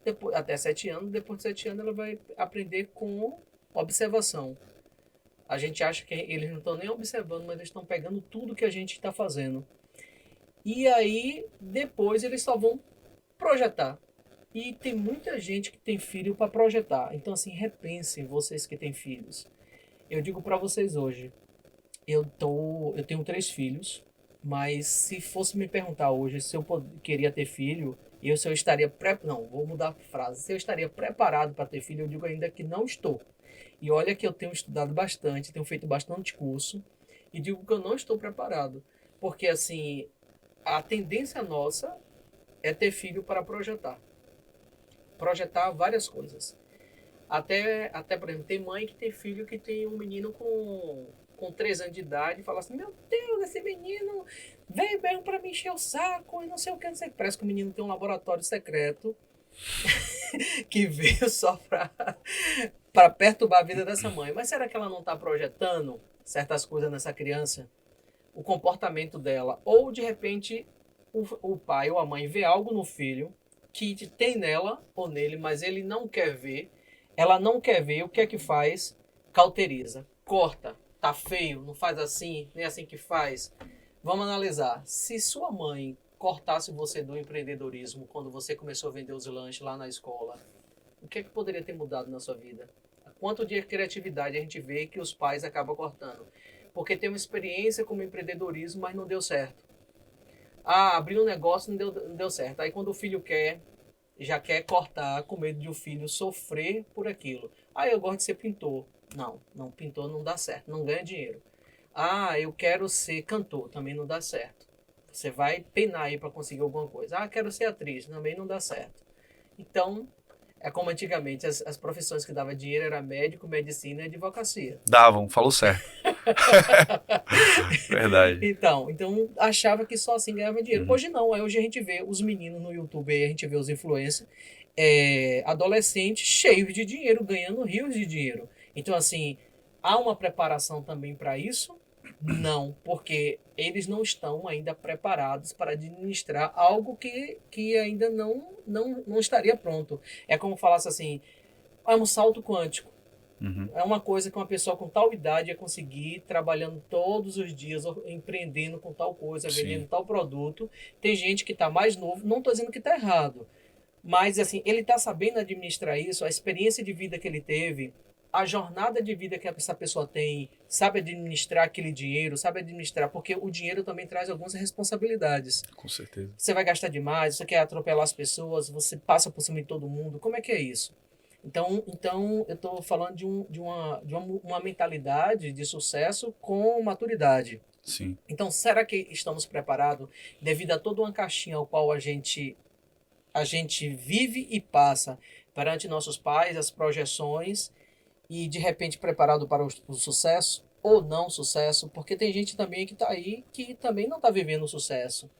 depois, até 7 anos, depois de 7 anos ela vai aprender com observação. A gente acha que eles não estão nem observando, mas eles estão pegando tudo que a gente está fazendo. E aí, depois, eles só vão projetar. E tem muita gente que tem filho para projetar. Então, assim, repensem vocês que têm filhos. Eu digo para vocês hoje, eu tenho 3 filhos, mas se fosse me perguntar hoje se eu queria ter filho, se eu estaria não, vou mudar a frase. Se eu estaria preparado para ter filho, eu digo ainda que não estou. E olha que eu tenho estudado bastante, tenho feito bastante curso e digo que eu não estou preparado, porque assim, a tendência nossa é ter filho para projetar várias coisas. Até por exemplo, tem mãe que tem filho que tem um menino com 3 anos de idade e fala assim: Meu Deus, esse menino veio mesmo para me encher o saco e não sei o que, não sei o que. Parece que o menino tem um laboratório secreto que veio só para perturbar a vida dessa mãe. Mas será que ela não está projetando certas coisas nessa criança? O comportamento dela? Ou de repente o pai ou a mãe vê algo no filho que tem nela ou nele, mas ele não quer ver. Ela não quer ver, o que é que faz? Cauteriza, corta, tá feio, não faz assim, nem assim que faz. Vamos analisar. Se sua mãe cortasse você do empreendedorismo quando você começou a vender os lanches lá na escola, o que é que poderia ter mudado na sua vida? Quanto de criatividade a gente vê que os pais acabam cortando? Porque tem uma experiência como empreendedorismo, mas não deu certo. Ah, abriu um negócio, não deu certo. Aí quando o filho já quer cortar com medo de o filho sofrer por aquilo. Ah, eu gosto de ser pintor. Não, não, pintor não dá certo, não ganha dinheiro. Ah, eu quero ser cantor, também não dá certo. Você vai penar aí para conseguir alguma coisa. Ah, quero ser atriz, também não dá certo. Então, é como antigamente, as profissões que dava dinheiro era médico, medicina e advocacia.
Davam, falou certo. Verdade.
Então achava que só assim ganhava dinheiro.
Uhum.
Hoje não, hoje a gente vê os meninos no YouTube, a gente vê os influencers, adolescentes cheios de dinheiro, ganhando rios de dinheiro. Então, assim, há uma preparação também para isso, Não, porque eles não estão ainda preparados para administrar algo que ainda não estaria pronto. É como falasse assim, é um salto quântico.
Uhum.
É uma coisa que uma pessoa com tal idade ia conseguir, trabalhando todos os dias, empreendendo com tal coisa, vendendo
Sim,
tal produto. Tem gente que está mais novo, não estou dizendo que está errado, mas assim, ele está sabendo administrar isso, a experiência de vida que ele teve, a jornada de vida que essa pessoa tem, sabe administrar aquele dinheiro, sabe administrar, porque o dinheiro também traz algumas responsabilidades.
com certeza.
Você vai gastar demais, você quer atropelar as pessoas, você passa por cima de todo mundo. Como é que é isso? Então eu estou falando de uma mentalidade de sucesso com maturidade.
Sim.
Então, será que estamos preparados devido a toda uma caixinha ao qual a gente vive e passa perante nossos pais, as projeções, e de repente preparado para o sucesso ou não sucesso? Porque tem gente também que está aí que também não está vivendo o sucesso.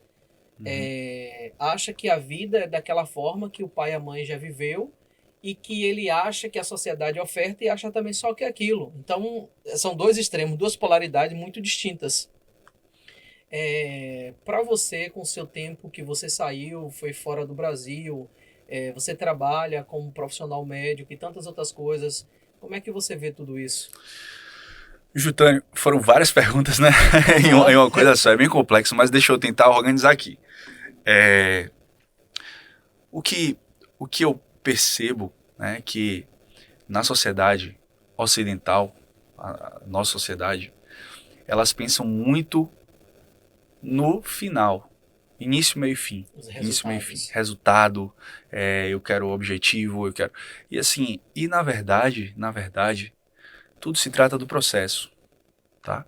Uhum.
Acha que a vida é daquela forma que o pai e a mãe já viveu e que ele acha que a sociedade oferta e acha também só que é aquilo. Então, são dois extremos, duas polaridades muito distintas. Para você, com o seu tempo que você saiu, foi fora do Brasil, você trabalha como profissional médico e tantas outras coisas, como é que você vê tudo isso?
Jutânio, foram várias perguntas, né? Em
Aham.
uma coisa só, é bem complexo, mas deixa eu tentar organizar aqui. É, o, que, o que eu percebo, né, que na sociedade ocidental, a nossa sociedade, elas pensam muito no final. Início, meio e fim.
Os
Início, meio e fim.
resultados.
Resultado, eu quero objetivo, eu quero... E assim, na verdade, tudo se trata do processo, tá?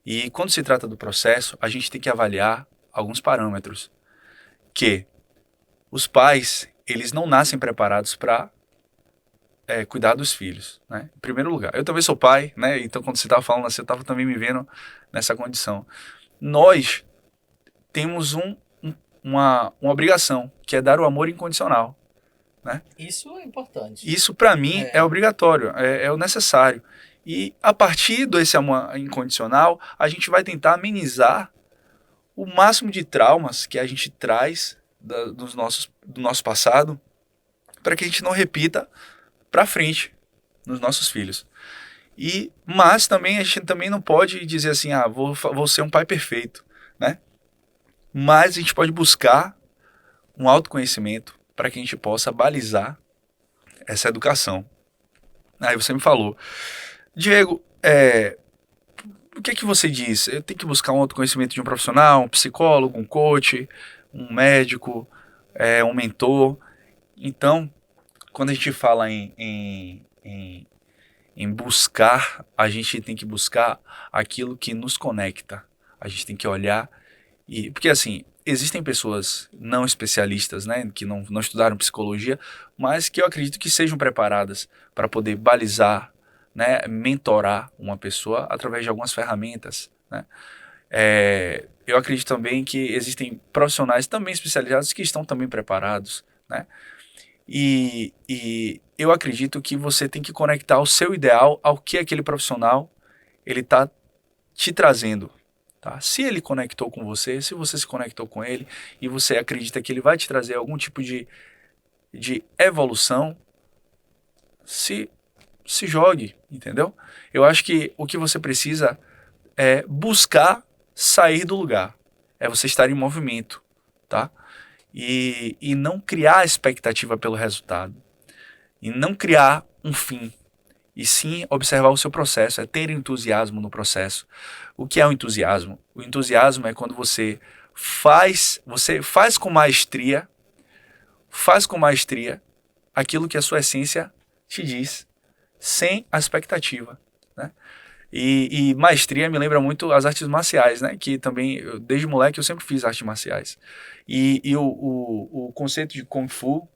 E quando se trata do processo, a gente tem que avaliar alguns parâmetros. Que os pais, eles não nascem preparados para cuidar dos filhos, né? Em primeiro lugar. Eu também sou pai, né? Então quando você estava falando, você estava também me vendo nessa condição. Nós temos uma obrigação, que é dar o amor incondicional, né?
Isso é importante.
Isso, para mim, é
É,
obrigatório, é o necessário. E a partir desse amor incondicional, a gente vai tentar amenizar o máximo de traumas que a gente traz do nosso passado para que a gente não repita para frente nos nossos filhos. Mas também a gente também não pode dizer assim, vou ser um pai perfeito, né? Mas a gente pode buscar um autoconhecimento para que a gente possa balizar essa educação. Aí você me falou, Diego, o que é que você diz? Eu tenho que buscar um autoconhecimento de um profissional, um psicólogo, um coach, um médico, um mentor. Então, quando a gente fala em buscar, a gente tem que buscar aquilo que nos conecta. A gente tem que olhar porque assim, existem pessoas não especialistas, né, que não estudaram psicologia, mas que eu acredito que sejam preparadas para poder balizar, né, mentorar uma pessoa através de algumas ferramentas, né. Eu acredito também que existem profissionais também especializados que estão também preparados, né? E eu acredito que você tem que conectar o seu ideal ao que aquele profissional ele está te trazendo. Tá? Se ele conectou com você, se você se conectou com ele e você acredita que ele vai te trazer algum tipo de evolução, se, se jogue, entendeu? Eu acho que o que você precisa é buscar sair do lugar. É você estar em movimento, tá? E não criar expectativa pelo resultado. E não criar um fim. E sim observar o seu processo, é ter entusiasmo no processo. O que é o entusiasmo? O entusiasmo é quando você faz com maestria aquilo que a sua essência te diz, sem a expectativa, né? E maestria me lembra muito as artes marciais, né? Que também, desde moleque, eu sempre fiz artes marciais. E o conceito de Kung Fu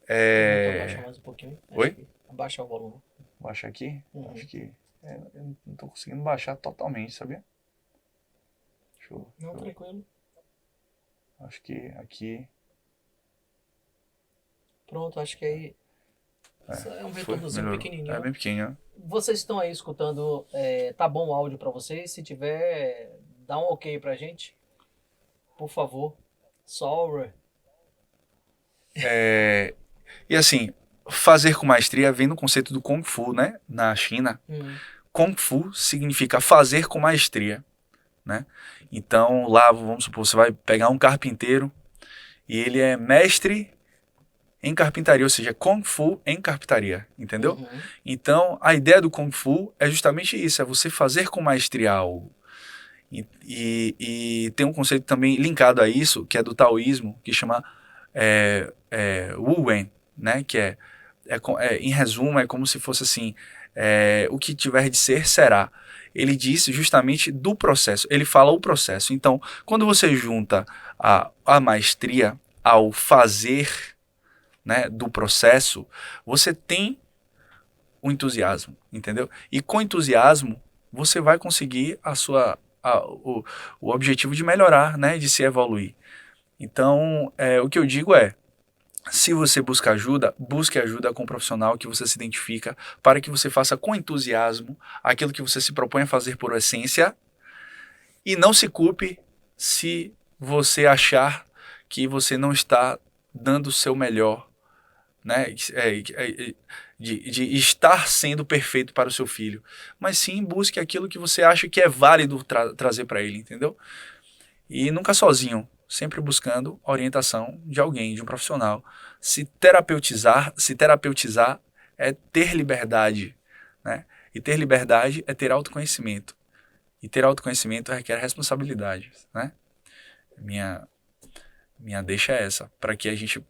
perguntou abaixar
é...
mais um pouquinho. Acho
Oi?
que abaixa o volume.
Baixar aqui?
Uhum.
Acho que... eu não tô conseguindo baixar totalmente, sabia?
Não,
Deixa eu...
tranquilo.
Acho que aqui...
Pronto, acho que aí. Isso é um
Foi,
retornozinho
melhorou. É
pequenininho.
bem pequeno.
Vocês estão aí escutando, tá bom o áudio para vocês? Se tiver, dá um ok pra gente, por favor. Sorry.
E assim, fazer com maestria vem do conceito do Kung Fu, né? Na China.
Hum,
Kung Fu significa fazer com maestria, né? Então, lá, vamos supor, você vai pegar um carpinteiro e ele é mestre em carpintaria, ou seja, Kung Fu em carpintaria, entendeu?
uhum,
Então, a ideia do Kung Fu é justamente isso, é você fazer com maestria algo. E tem um conceito também linkado a isso, que é do taoísmo, que chama Wu Wen, né? Que em resumo, é como se fosse assim, o que tiver de ser, será. Ele disse justamente do processo, ele fala o processo. Então, quando você junta a maestria ao fazer, né, do processo, você tem o entusiasmo, entendeu? E com entusiasmo, você vai conseguir o objetivo de melhorar, né, de se evoluir. Então, o que eu digo é, se você busca ajuda, busque ajuda com um profissional que você se identifica para que você faça com entusiasmo aquilo que você se propõe a fazer por essência e não se culpe se você achar que você não está dando o seu melhor, né? De estar sendo perfeito para o seu filho, mas sim busque aquilo que você acha que é válido trazer para ele, entendeu? E nunca sozinho, sempre buscando orientação de alguém, de um profissional. Se terapeutizar é ter liberdade, né? E ter liberdade é ter autoconhecimento. E ter autoconhecimento requer responsabilidade, né? Minha, minha deixa é essa, para que a gente,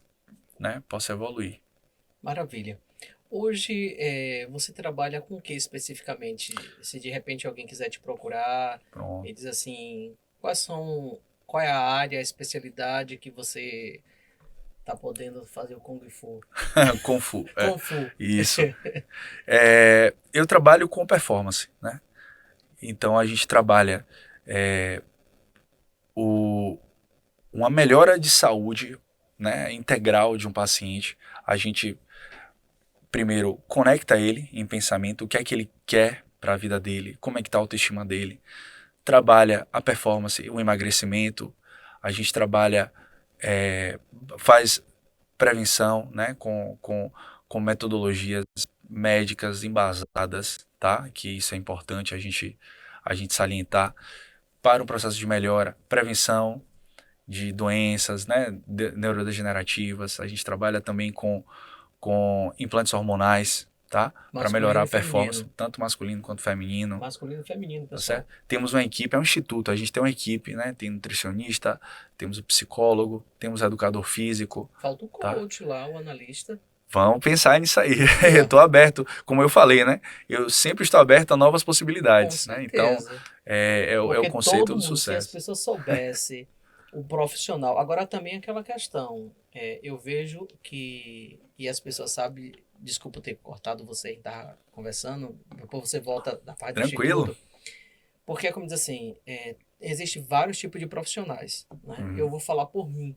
né, possa evoluir.
maravilha. Hoje, você trabalha com o que especificamente? Se de repente alguém quiser te procurar
Pronto.
e diz assim, qual é a área, a especialidade que você tá podendo fazer o Kung Fu?
Kung Fu,
Kung Fu.
isso. Eu trabalho com performance, né? Então a gente trabalha é, o, uma melhora de saúde, né, integral de um paciente. A gente primeiro conecta ele em pensamento, o que é que ele quer para a vida dele, como é que está a autoestima dele. Trabalha a performance, o emagrecimento. A gente trabalha, faz prevenção, né, com metodologias médicas embasadas, tá? Que isso é importante a gente salientar para um processo de melhora, prevenção de doenças, né, neurodegenerativas. A gente trabalha também com implantes hormonais, tá? Para melhorar
Masculino
a
e
performance,
feminino.
tanto masculino quanto feminino,
Masculino e feminino,
tá
pessoal.
certo? Temos uma equipe, é um instituto, a gente tem uma equipe, né? Tem nutricionista, temos o psicólogo, temos educador físico,
Falta o
tá?
coach lá, o analista.
Vamos pensar nisso aí.
Aí,
Eu
ó,
estou aberto, como eu falei, né? Eu sempre estou aberto a novas
com
possibilidades, né? Então,
certeza.
é o
Porque
conceito
todo
do
mundo, se as
sucesso.
pessoas soubessem o profissional. Agora também aquela questão, eu vejo que, e as pessoas sabem, desculpa ter cortado você e estar conversando, depois você volta da parte do
Tranquilo?
instituto, porque é como diz assim, existe vários tipos de profissionais, né? Eu
Uhum,
vou falar por mim,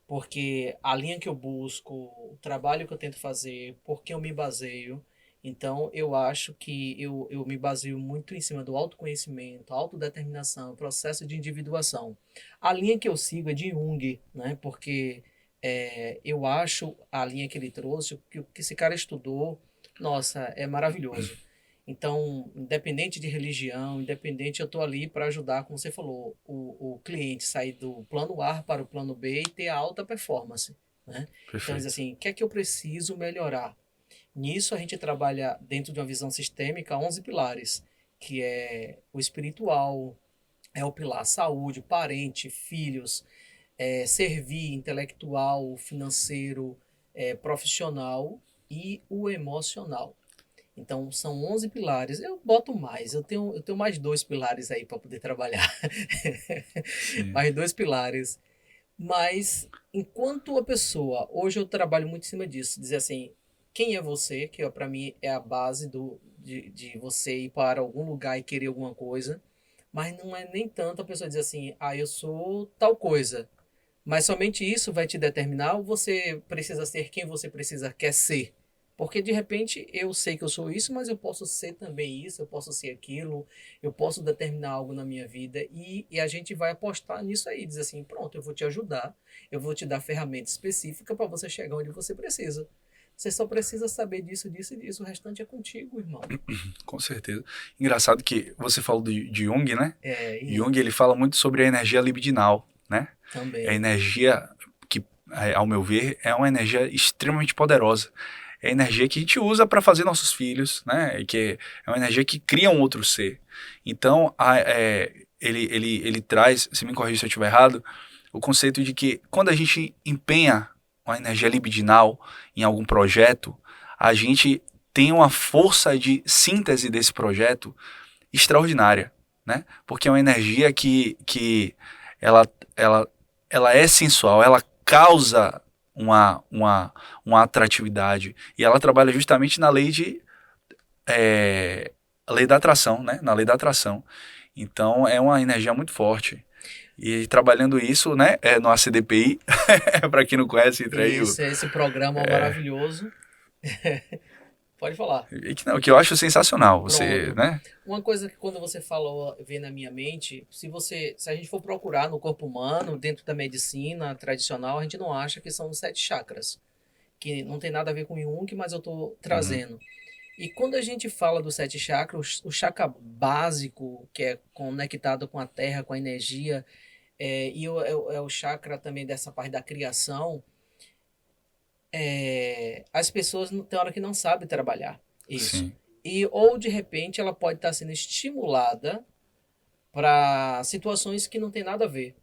porque a linha que eu busco, o trabalho que eu tento fazer, por que eu me baseio. Então, eu acho que eu me baseio muito em cima do autoconhecimento, autodeterminação, processo de individuação. A linha que eu sigo é de Jung, né? Porque eu acho a linha que ele trouxe, o que esse cara estudou, nossa, é maravilhoso. Então, independente de religião, independente, eu estou ali para ajudar, como você falou, o cliente sair do plano A para o plano B e ter a alta performance, né? Então, diz
perfeito.
assim, o que é que eu preciso melhorar? Nisso, a gente trabalha dentro de uma visão sistêmica 11 pilares, que é o espiritual, é o pilar saúde, parente, filhos, servir, intelectual, financeiro, profissional e o emocional. Então, são 11 pilares. Eu boto mais. Eu tenho mais dois pilares aí para poder trabalhar.
Sim.
Mais dois pilares. Mas, enquanto a pessoa... Hoje eu trabalho muito em cima disso. Dizer assim, quem é você? Que para mim é a base de você ir para algum lugar e querer alguma coisa. Mas não é nem tanto a pessoa dizer assim, eu sou tal coisa. Mas somente isso vai te determinar ou você precisa ser quem você quer ser? Porque de repente eu sei que eu sou isso, mas eu posso ser também isso, eu posso ser aquilo, eu posso determinar algo na minha vida e a gente vai apostar nisso aí, dizer assim, pronto, eu vou te ajudar, eu vou te dar ferramenta específica para você chegar onde você precisa. Você só precisa saber disso, disso e disso, o restante é contigo, irmão.
Com certeza. Engraçado que você falou de Jung, né?
E
Jung, ele fala muito sobre a energia libidinal, né?
também.
É a energia que, ao meu ver, é uma energia extremamente poderosa. É a energia que a gente usa para fazer nossos filhos, né? Que é uma energia que cria um outro ser. Então, ele traz, se me corrija se eu estiver errado, o conceito de que quando a gente empenha uma energia libidinal em algum projeto, a gente tem uma força de síntese desse projeto extraordinária, né? Porque é uma energia que ela, ela, ela é sensual, ela causa uma atratividade. E ela trabalha justamente na lei a lei da atração, né? Na lei da atração. Então é uma energia muito forte. E trabalhando isso, né, no ACDPI, para quem não conhece, entra aí.
Isso, esse programa maravilhoso. Pode falar.
Que eu acho sensacional, você,
Pronto.
né?
Uma coisa que quando você falou veio na minha mente, se a gente for procurar no corpo humano, dentro da medicina tradicional, a gente não acha que são os 7 chakras, que não tem nada a ver com Jung, mas eu estou trazendo. E quando a gente fala dos 7 chakras, o chakra básico, que é conectado com a terra, com a energia, é o chakra também dessa parte da criação, as pessoas tem hora que não sabem trabalhar isso.
Sim.
Ou de repente ela pode estar sendo estimulada para situações que não tem nada a ver.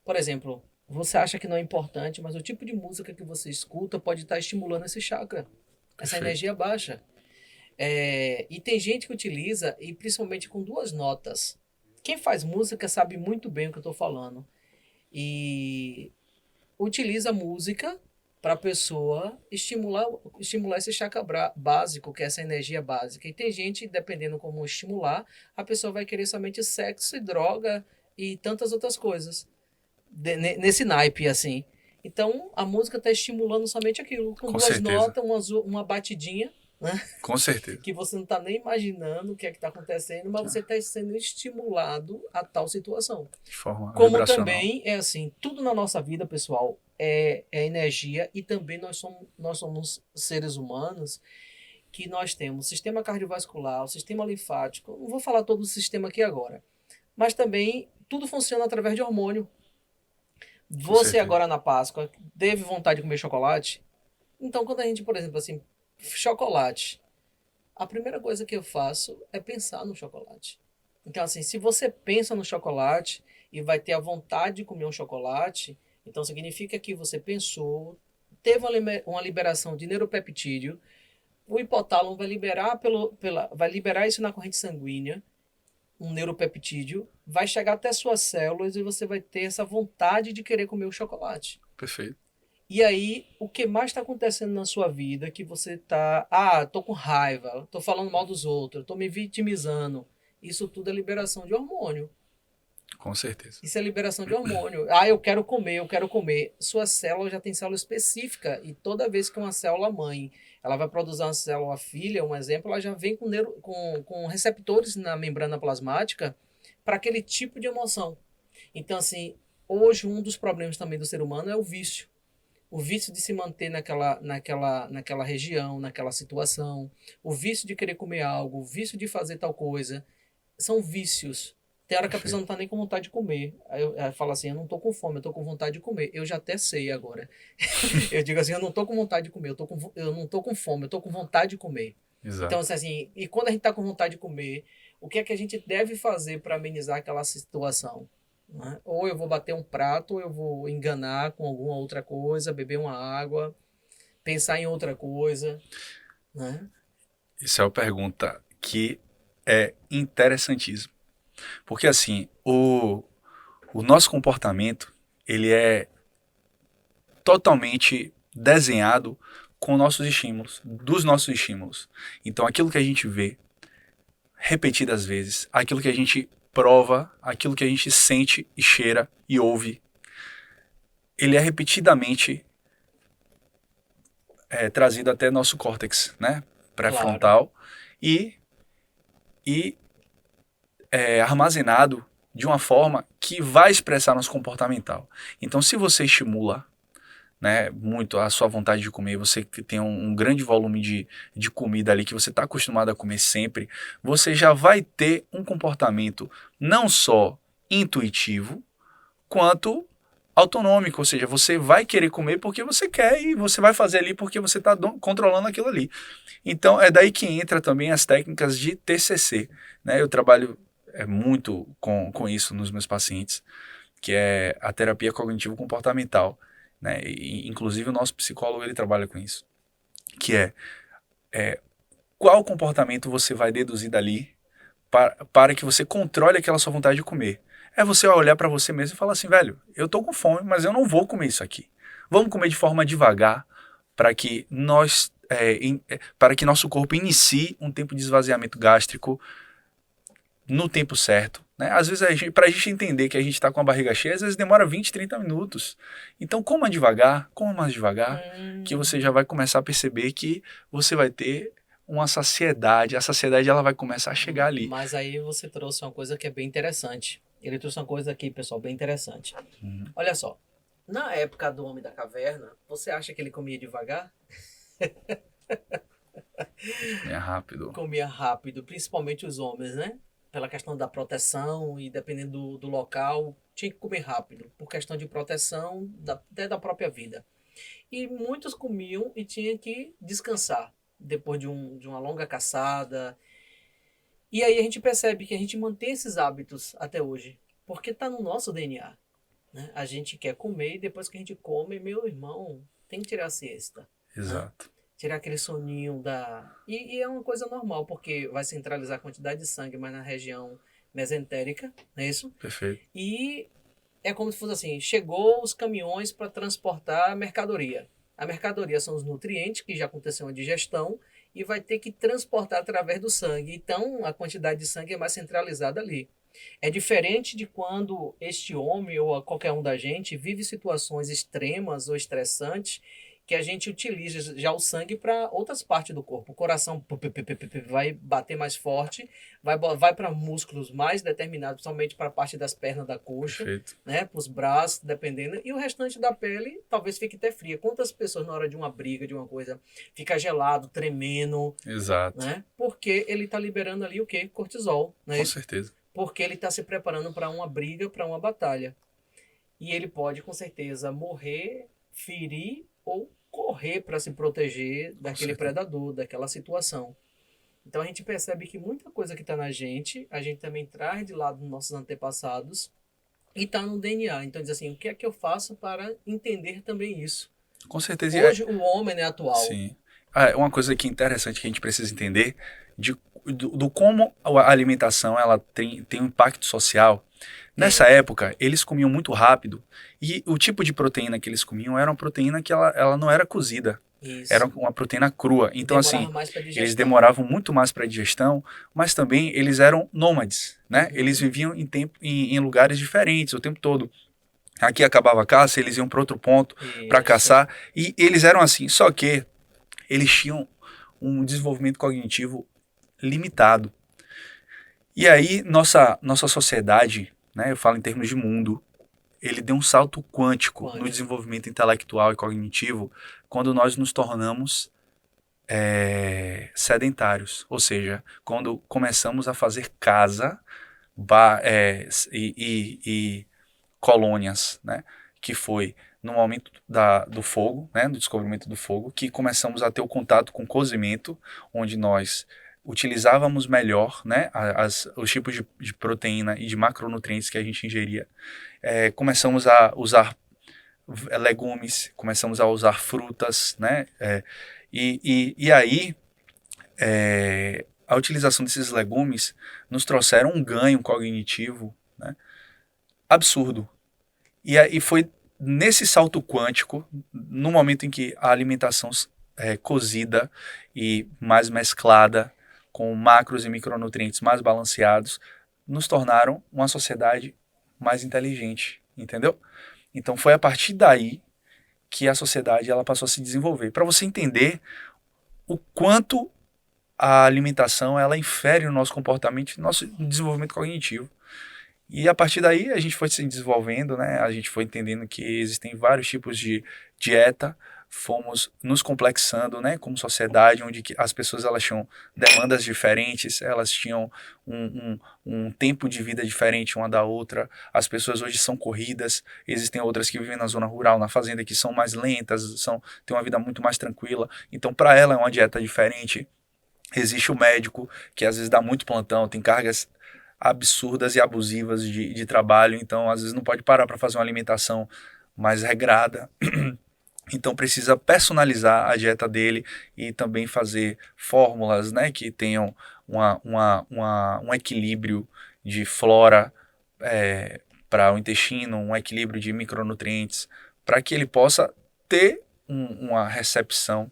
Por exemplo, você acha que não é importante, mas o tipo de música que você escuta pode estar estimulando esse chakra, essa
Perfeito.
energia baixa. E tem gente que utiliza, e principalmente com 2 notas. Quem faz música sabe muito bem o que eu estou falando. E utiliza a música para a pessoa estimular esse chakra básico, que é essa energia básica. E tem gente, dependendo como estimular, a pessoa vai querer somente sexo e droga e tantas outras coisas. Nesse naipe, assim. Então, a música está estimulando somente aquilo. Com 2 notas, uma batidinha, né?
Com certeza.
Que você não está nem imaginando o que é que está acontecendo, mas você está sendo estimulado a tal situação.
De forma
Como
vibracional.
também é assim, tudo na nossa vida, pessoal, é energia, e também nós somos seres humanos que nós temos sistema cardiovascular, o sistema linfático, não vou falar todo o sistema aqui agora, mas também tudo funciona através de hormônio. Você agora na Páscoa teve vontade de comer chocolate? Então quando a gente, por exemplo, assim, chocolate, a primeira coisa que eu faço é pensar no chocolate. Então assim, se você pensa no chocolate e vai ter a vontade de comer um chocolate, então significa que você pensou, teve uma liberação de neuropeptídeo, o hipotálamo vai liberar isso na corrente sanguínea, um neuropeptídeo, vai chegar até suas células e você vai ter essa vontade de querer comer o chocolate.
Perfeito.
E aí, o que mais está acontecendo na sua vida que você está... tô com raiva, tô falando mal dos outros, tô me vitimizando. Isso tudo é liberação de hormônio.
Com certeza.
Isso é liberação de hormônio. Eu quero comer, eu quero comer. Sua célula já tem célula específica. E toda vez que uma célula mãe ela vai produzir uma célula filha, um exemplo, ela já vem com receptores na membrana plasmática para aquele tipo de emoção. Então, assim, hoje um dos problemas também do ser humano é o vício. O vício de se manter naquela região, naquela situação. O vício de querer comer algo, o vício de fazer tal coisa. São vícios. Tem hora que a pessoa não tá nem com vontade de comer. Aí eu falo assim, eu não tô com fome, eu tô com vontade de comer. Eu já até sei agora. Eu digo assim, eu não tô com vontade de comer, eu não tô com fome, eu tô com vontade de comer.
Exato.
Então, assim, e quando a gente tá com vontade de comer, o que é que a gente deve fazer para amenizar aquela situação? Né? Ou eu vou bater um prato, ou eu vou enganar com alguma outra coisa, beber uma água, pensar em outra coisa. Né?
Isso é uma pergunta que é interessantíssima. Porque assim, o nosso comportamento, ele é totalmente desenhado com nossos estímulos, dos nossos estímulos. Então aquilo que a gente vê repetidas vezes, aquilo que a gente prova, aquilo que a gente sente e cheira e ouve, ele é repetidamente trazido até nosso córtex, né, pré-frontal,
Claro.
e armazenado de uma forma que vai expressar nosso comportamental. Então, se você estimula, né, muito a sua vontade de comer, você que tem um grande volume de comida ali que você está acostumado a comer sempre, você já vai ter um comportamento não só intuitivo, quanto autonômico, ou seja, você vai querer comer porque você quer e você vai fazer ali porque você está controlando aquilo ali. Então é daí que entra também as técnicas de TCC, né? Eu trabalho muito com isso nos meus pacientes, que é a terapia cognitivo-comportamental, né? E, inclusive o nosso psicólogo ele trabalha com isso, que é qual comportamento você vai deduzir dali para que você controle aquela sua vontade de comer. É você olhar para você mesmo e falar assim, velho, eu tô com fome, mas eu não vou comer isso aqui. Vamos comer de forma devagar para que para que nosso corpo inicie um tempo de esvaziamento gástrico no tempo certo. Né? Às vezes, para a gente entender que a gente está com a barriga cheia, às vezes demora 20, 30 minutos. Então, coma mais devagar, que você já vai começar a perceber que você vai ter uma saciedade. A saciedade ela vai começar a chegar ali.
Mas aí você trouxe uma coisa que é bem interessante. Ele trouxe uma coisa aqui, pessoal, bem interessante. Olha só. Na época do Homem da Caverna, você acha que ele comia devagar?
É rápido.
Comia rápido, principalmente os homens, né? Pela questão da proteção e dependendo do local, tinha que comer rápido, por questão de proteção até da própria vida. E muitos comiam e tinham que descansar depois de uma longa caçada. E aí a gente percebe que a gente mantém esses hábitos até hoje, porque está no nosso DNA. Né? A gente quer comer e depois que a gente come, meu irmão, tem que tirar a siesta. Né?
Exato.
Tirar aquele soninho da... E é uma coisa normal, porque vai centralizar a quantidade de sangue mais na região mesentérica, não é isso?
Perfeito.
E é como se fosse assim, chegou os caminhões para transportar a mercadoria. A mercadoria são os nutrientes, que já aconteceu uma digestão, e vai ter que transportar através do sangue. Então, a quantidade de sangue é mais centralizada ali. É diferente de quando este homem ou qualquer um da gente vive situações extremas ou estressantes que a gente utiliza já o sangue para outras partes do corpo. O coração vai bater mais forte, vai para músculos mais determinados, principalmente para a parte das pernas da coxa, né, para os braços, dependendo, e o restante da pele talvez fique até fria. Quantas pessoas na hora de uma briga, de uma coisa, fica gelado, tremendo,
Exato.
né? Porque ele está liberando ali o quê? Cortisol, né?
Com certeza.
Porque ele está se preparando para uma briga, para uma batalha. E ele pode, com certeza, morrer, ferir ou correr para se proteger daquele predador, daquela situação. Então a gente percebe que muita coisa que está na gente, a gente também traz de lado dos nossos antepassados e está no DNA. Então diz assim, o que é que eu faço para entender também isso?
Com certeza.
Hoje o homem é atual.
Sim. Uma coisa que é interessante que a gente precisa entender do como a alimentação ela tem um impacto social. Nessa época, eles comiam muito rápido e o tipo de proteína que eles comiam era uma proteína que ela não era cozida.
Isso.
Era uma proteína crua. Então, eles demoravam muito mais para a digestão, mas também eles eram nômades, né? Eles viviam em lugares diferentes o tempo todo. Aqui acabava a caça, eles iam para outro ponto para caçar. E eles eram assim, só que eles tinham um desenvolvimento cognitivo limitado. E aí, nossa sociedade, né, eu falo em termos de mundo, ele deu um salto quântico no desenvolvimento intelectual e cognitivo quando nós nos tornamos sedentários. Ou seja, quando começamos a fazer casa e colônias, né, que foi no momento do fogo, né, do descobrimento do fogo, que começamos a ter o contato com o cozimento, onde nós utilizávamos melhor, né, os tipos de proteína e de macronutrientes que a gente ingeria. Começamos a usar legumes, começamos a usar frutas, né, e aí a utilização desses legumes nos trouxeram um ganho cognitivo, né, absurdo. E foi nesse salto quântico, no momento em que a alimentação cozida e mais mesclada, com macros e micronutrientes mais balanceados, nos tornaram uma sociedade mais inteligente, entendeu? Então foi a partir daí que a sociedade ela passou a se desenvolver. Para você entender o quanto a alimentação ela infere no nosso comportamento, no nosso desenvolvimento cognitivo. E a partir daí a gente foi se desenvolvendo, né? A gente foi entendendo que existem vários tipos de dieta, fomos nos complexando, né? Como sociedade, onde as pessoas elas tinham demandas diferentes, elas tinham um tempo de vida diferente uma da outra. As pessoas hoje são corridas, existem outras que vivem na zona rural, na fazenda, que são mais lentas, têm uma vida muito mais tranquila. Então, para ela é uma dieta diferente. Existe o médico, que às vezes dá muito plantão, tem cargas absurdas e abusivas de trabalho, então às vezes não pode parar para fazer uma alimentação mais regrada. Então precisa personalizar a dieta dele e também fazer fórmulas, né, que tenham um equilíbrio de flora para o intestino, um equilíbrio de micronutrientes, para que ele possa ter uma recepção,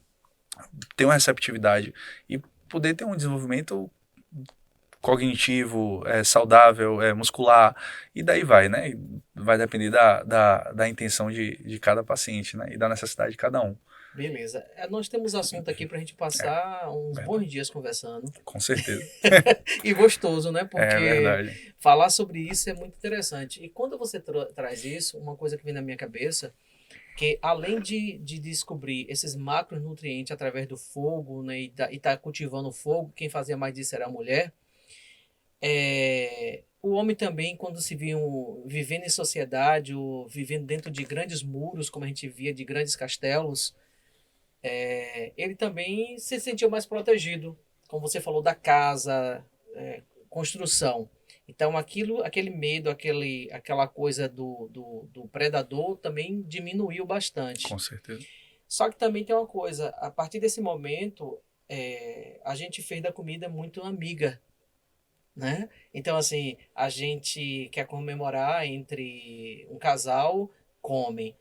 ter uma receptividade e poder ter um desenvolvimento cognitivo, saudável, muscular, e daí vai, né? Vai depender da intenção de cada paciente, né? E da necessidade de cada um.
Beleza. Nós temos assunto aqui para a gente passar uns bons dias conversando.
Com certeza.
E gostoso, né? Porque
verdade.
falar sobre isso é muito interessante. E quando você traz isso, uma coisa que vem na minha cabeça, que além de descobrir esses macronutrientes através do fogo, né? E tá cultivando o fogo, quem fazia mais disso era a mulher. O homem também, quando se viu vivendo em sociedade, ou vivendo dentro de grandes muros, como a gente via de grandes castelos, ele também se sentiu mais protegido. Como você falou da casa, construção. Então aquele medo, aquela coisa do predador também diminuiu bastante.
Com certeza.
Só que também tem uma coisa, a partir desse momento, a gente fez da comida muito amiga, né? Então, assim, a gente quer comemorar entre um casal, come.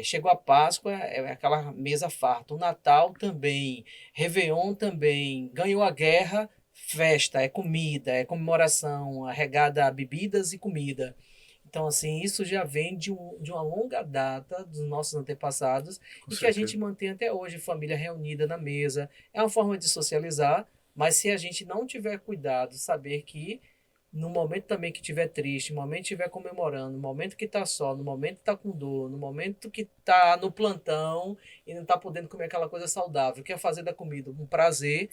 Chegou a Páscoa, é aquela mesa farta. O Natal também. Réveillon também. Ganhou a guerra, festa, é comida, é comemoração, regada a bebidas e comida. Então, assim, isso já vem de uma longa data dos nossos antepassados e que a gente mantém até hoje, família reunida na mesa. É uma forma de socializar, mas se a gente não tiver cuidado, saber que no momento também que estiver triste, no momento que estiver comemorando, no momento que está só, no momento que está com dor, no momento que está no plantão e não está podendo comer aquela coisa saudável, quer fazer da comida um prazer,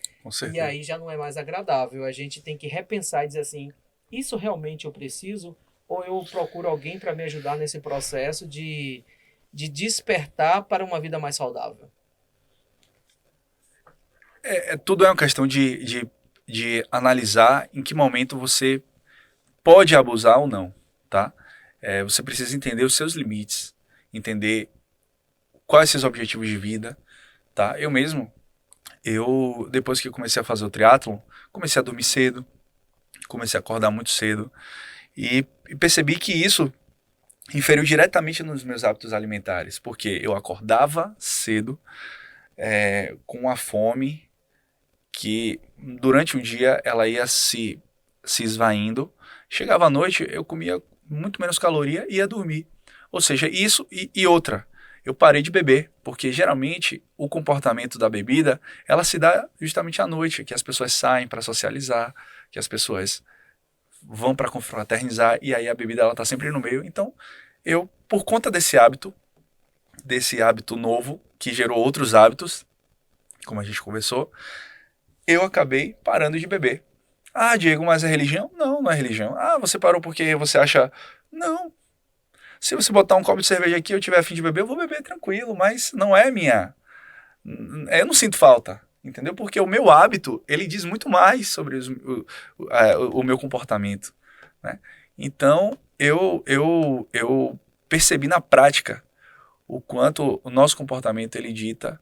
e aí já não é mais agradável. A gente tem que repensar e dizer assim, isso realmente eu preciso? Ou eu procuro alguém para me ajudar nesse processo de despertar para uma vida mais saudável?
Tudo é uma questão de analisar em que momento você pode abusar ou não, tá? Você precisa entender os seus limites, entender quais seus objetivos de vida, tá? Depois que eu comecei a fazer o triatlon, comecei a dormir cedo, comecei a acordar muito cedo e percebi que isso inferiu diretamente nos meus hábitos alimentares, porque eu acordava cedo, com a fome que durante o dia ela ia se esvaindo. Chegava à noite, eu comia muito menos caloria e ia dormir. Ou seja, isso e outra. Eu parei de beber, porque geralmente o comportamento da bebida, ela se dá justamente à noite, que as pessoas saem para socializar, que as pessoas vão para confraternizar, e aí a bebida ela está sempre no meio. Então, eu, por conta desse hábito novo, que gerou outros hábitos, como a gente conversou, eu acabei parando de beber. Ah, Diego, mas é religião? Não, não é religião. Ah, você parou porque você acha... Não. Se você botar um copo de cerveja aqui e eu tiver a fim de beber, eu vou beber tranquilo, mas não é minha... Eu não sinto falta, entendeu? Porque o meu hábito, ele diz muito mais sobre o meu comportamento, né? Então, eu percebi na prática o quanto o nosso comportamento, ele dita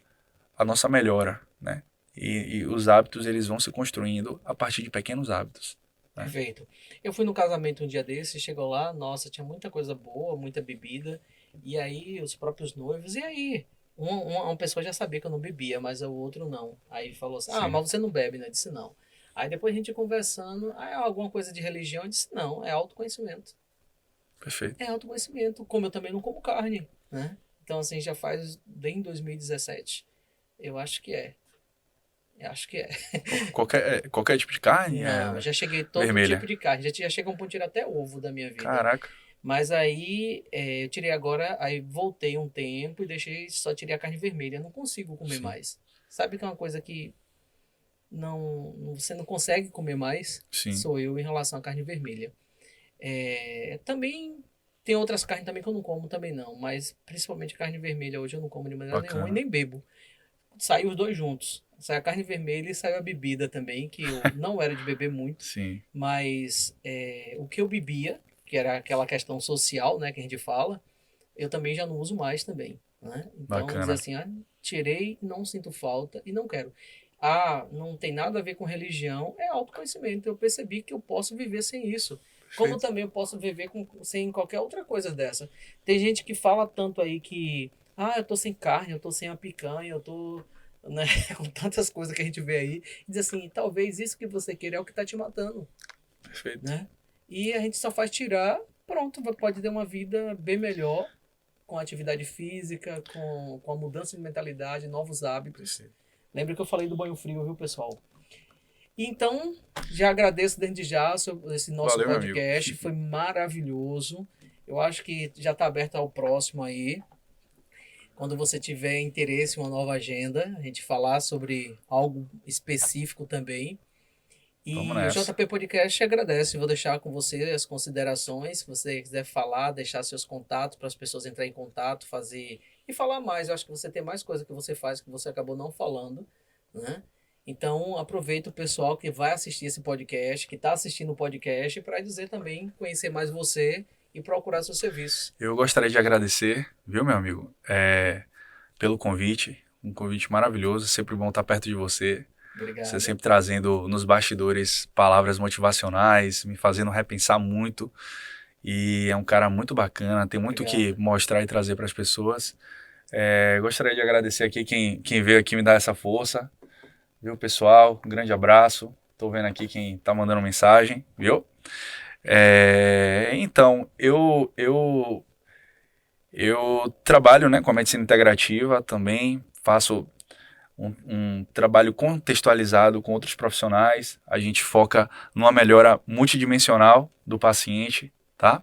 a nossa melhora, né? E os hábitos, eles vão se construindo a partir de pequenos hábitos. Né?
Perfeito. Eu fui no casamento um dia desses, chegou lá, nossa, tinha muita coisa boa, muita bebida, e aí os próprios noivos, e aí? Uma pessoa já sabia que eu não bebia, mas o outro não. Aí ele falou assim, mas você não bebe, né? Eu disse não. Aí depois a gente conversando, alguma coisa de religião, eu disse não, é autoconhecimento.
Perfeito.
É autoconhecimento, como eu também não como carne, né? Então, assim, já faz desde 2017. Eu acho que é. Eu acho que é.
Qualquer tipo de carne
Não, já cheguei todo
vermelha.
tipo de carne. Já chegou a um ponto de tirar até ovo da minha vida.
Caraca,
Mas aí eu tirei agora, aí voltei um tempo e só tirei a carne vermelha. Eu não consigo comer
sim,
mais. Sabe que é uma coisa que você não consegue comer mais?
sim,
Sou eu em relação à carne vermelha. Também tem outras carnes também que eu não como também não, mas principalmente carne vermelha hoje eu não como de maneira nenhuma e
bacana,
nem bebo. Saiu os dois juntos. Saiu a carne vermelha e saiu a bebida também, que eu não era de beber muito,
sim,
mas o que eu bebia, que era aquela questão social, né, que a gente fala, eu também já não uso mais também, né? Então, dizer
bacana,
assim, tirei, não sinto falta e não quero. Ah, não tem nada a ver com religião, é autoconhecimento. Eu percebi que eu posso viver sem isso. Como
perfeito.
também eu posso viver sem qualquer outra coisa dessa. Tem gente que fala tanto aí que, eu tô sem carne, eu tô sem a picanha, eu tô, né, com tantas coisas que a gente vê aí. E diz assim, talvez isso que você queira é o que tá te matando,
Perfeito,
né? E a gente só faz tirar, pronto, pode ter uma vida bem melhor, com atividade física, com a mudança de mentalidade, novos hábitos.
perfeito.
Lembra que eu falei do banho frio, viu, pessoal? Então, já agradeço desde já esse nosso
Valeu, meu amigo.
podcast, foi maravilhoso. Eu acho que já está aberto ao próximo aí. Quando você tiver interesse em uma nova agenda, a gente falar sobre algo específico também.
Vamos
E o
nessa.
JP Podcast agradece. Vou deixar com você as considerações. Se você quiser falar, deixar seus contatos para as pessoas entrarem em contato, fazer e falar mais. Eu acho que você tem mais coisa que você faz que você acabou não falando, né? Então, aproveita o pessoal que vai assistir esse podcast, que está assistindo o podcast, para dizer também, conhecer mais você e procurar seus serviços.
Eu gostaria de agradecer, viu, meu amigo, pelo convite. Um convite maravilhoso. Sempre bom estar perto de você. Você
Obrigado.
sempre trazendo nos bastidores palavras motivacionais, me fazendo repensar muito. E é um cara muito bacana, tem muito que
Obrigado.
mostrar e trazer para as pessoas. Gostaria de agradecer aqui quem veio aqui me dar essa força, viu, pessoal? Um grande abraço. Tô vendo aqui quem tá mandando mensagem, viu? Então, eu trabalho, né, com a medicina integrativa também, faço um trabalho contextualizado com outros profissionais. A gente foca numa melhora multidimensional do paciente, tá?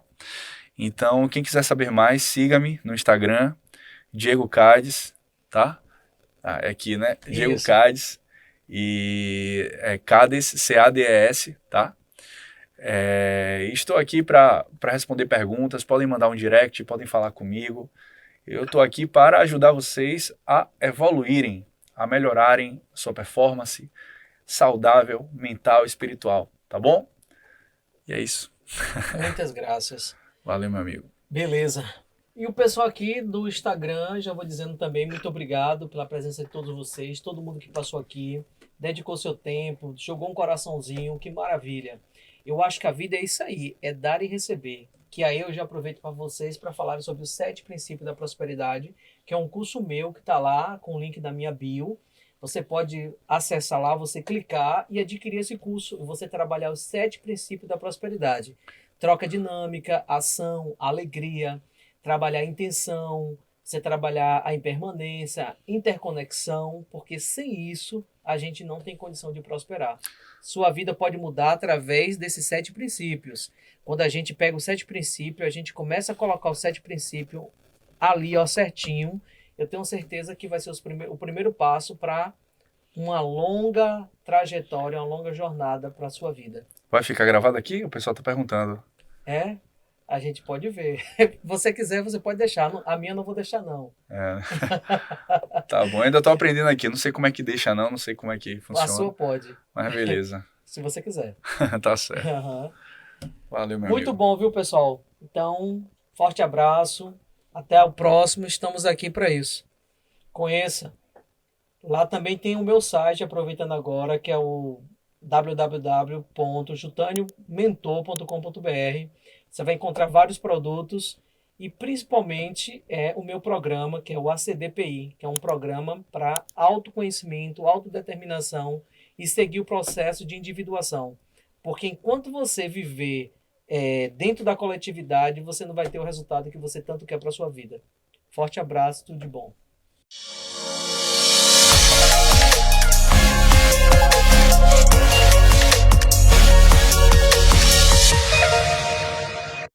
Então, quem quiser saber mais, siga-me no Instagram, Diego Cades, tá? É aqui, né? Diego
Isso.
Cades e Cades, C-A-D-E-S, tá? Estou aqui para responder perguntas, podem mandar um direct, podem falar comigo. Eu estou aqui para ajudar vocês a evoluírem, a melhorarem sua performance saudável, mental e espiritual, tá bom? E é isso.
Muitas graças.
Valeu, meu amigo.
Beleza. E o pessoal aqui do Instagram, já vou dizendo também, muito obrigado pela presença de todos vocês, todo mundo que passou aqui, dedicou seu tempo, jogou um coraçãozinho, que maravilha. Eu acho que a vida é isso aí, é dar e receber. Que aí eu já aproveito para vocês para falar sobre os 7 princípios da prosperidade, que é um curso meu que está lá com o link da minha bio. Você pode acessar lá, você clicar e adquirir esse curso e você trabalhar os 7 princípios da prosperidade. Troca dinâmica, ação, alegria, trabalhar a intenção, você trabalhar a impermanência, interconexão, porque sem isso a gente não tem condição de prosperar. Sua vida pode mudar através desses 7 princípios. Quando a gente pega os 7 princípios, a gente começa a colocar os 7 princípios ali, ó, certinho. Eu tenho certeza que vai ser o primeiro passo para uma longa trajetória, uma longa jornada para a sua vida.
Vai ficar gravado aqui? O pessoal tá perguntando.
É, a gente pode ver. Se você quiser, você pode deixar. A minha eu não vou deixar, não.
Tá bom, ainda tô aprendendo aqui. Não sei como é que deixa, não sei como é que
A sua
funciona.
pode,
Mas beleza.
se você quiser.
Tá certo.
Aham.
Valeu, meu
Muito
amigo.
bom, viu, pessoal? Então, forte abraço. Até o próximo. Estamos aqui para isso. Conheça. Lá também tem o meu site, aproveitando agora, que é o www.jutaniomentor.com.br. Você vai encontrar vários produtos e principalmente o meu programa, que é o ACDPI, que é um programa para autoconhecimento, autodeterminação e seguir o processo de individuação. Porque enquanto você viver dentro da coletividade, você não vai ter o resultado que você tanto quer para a sua vida. Forte abraço, tudo de bom.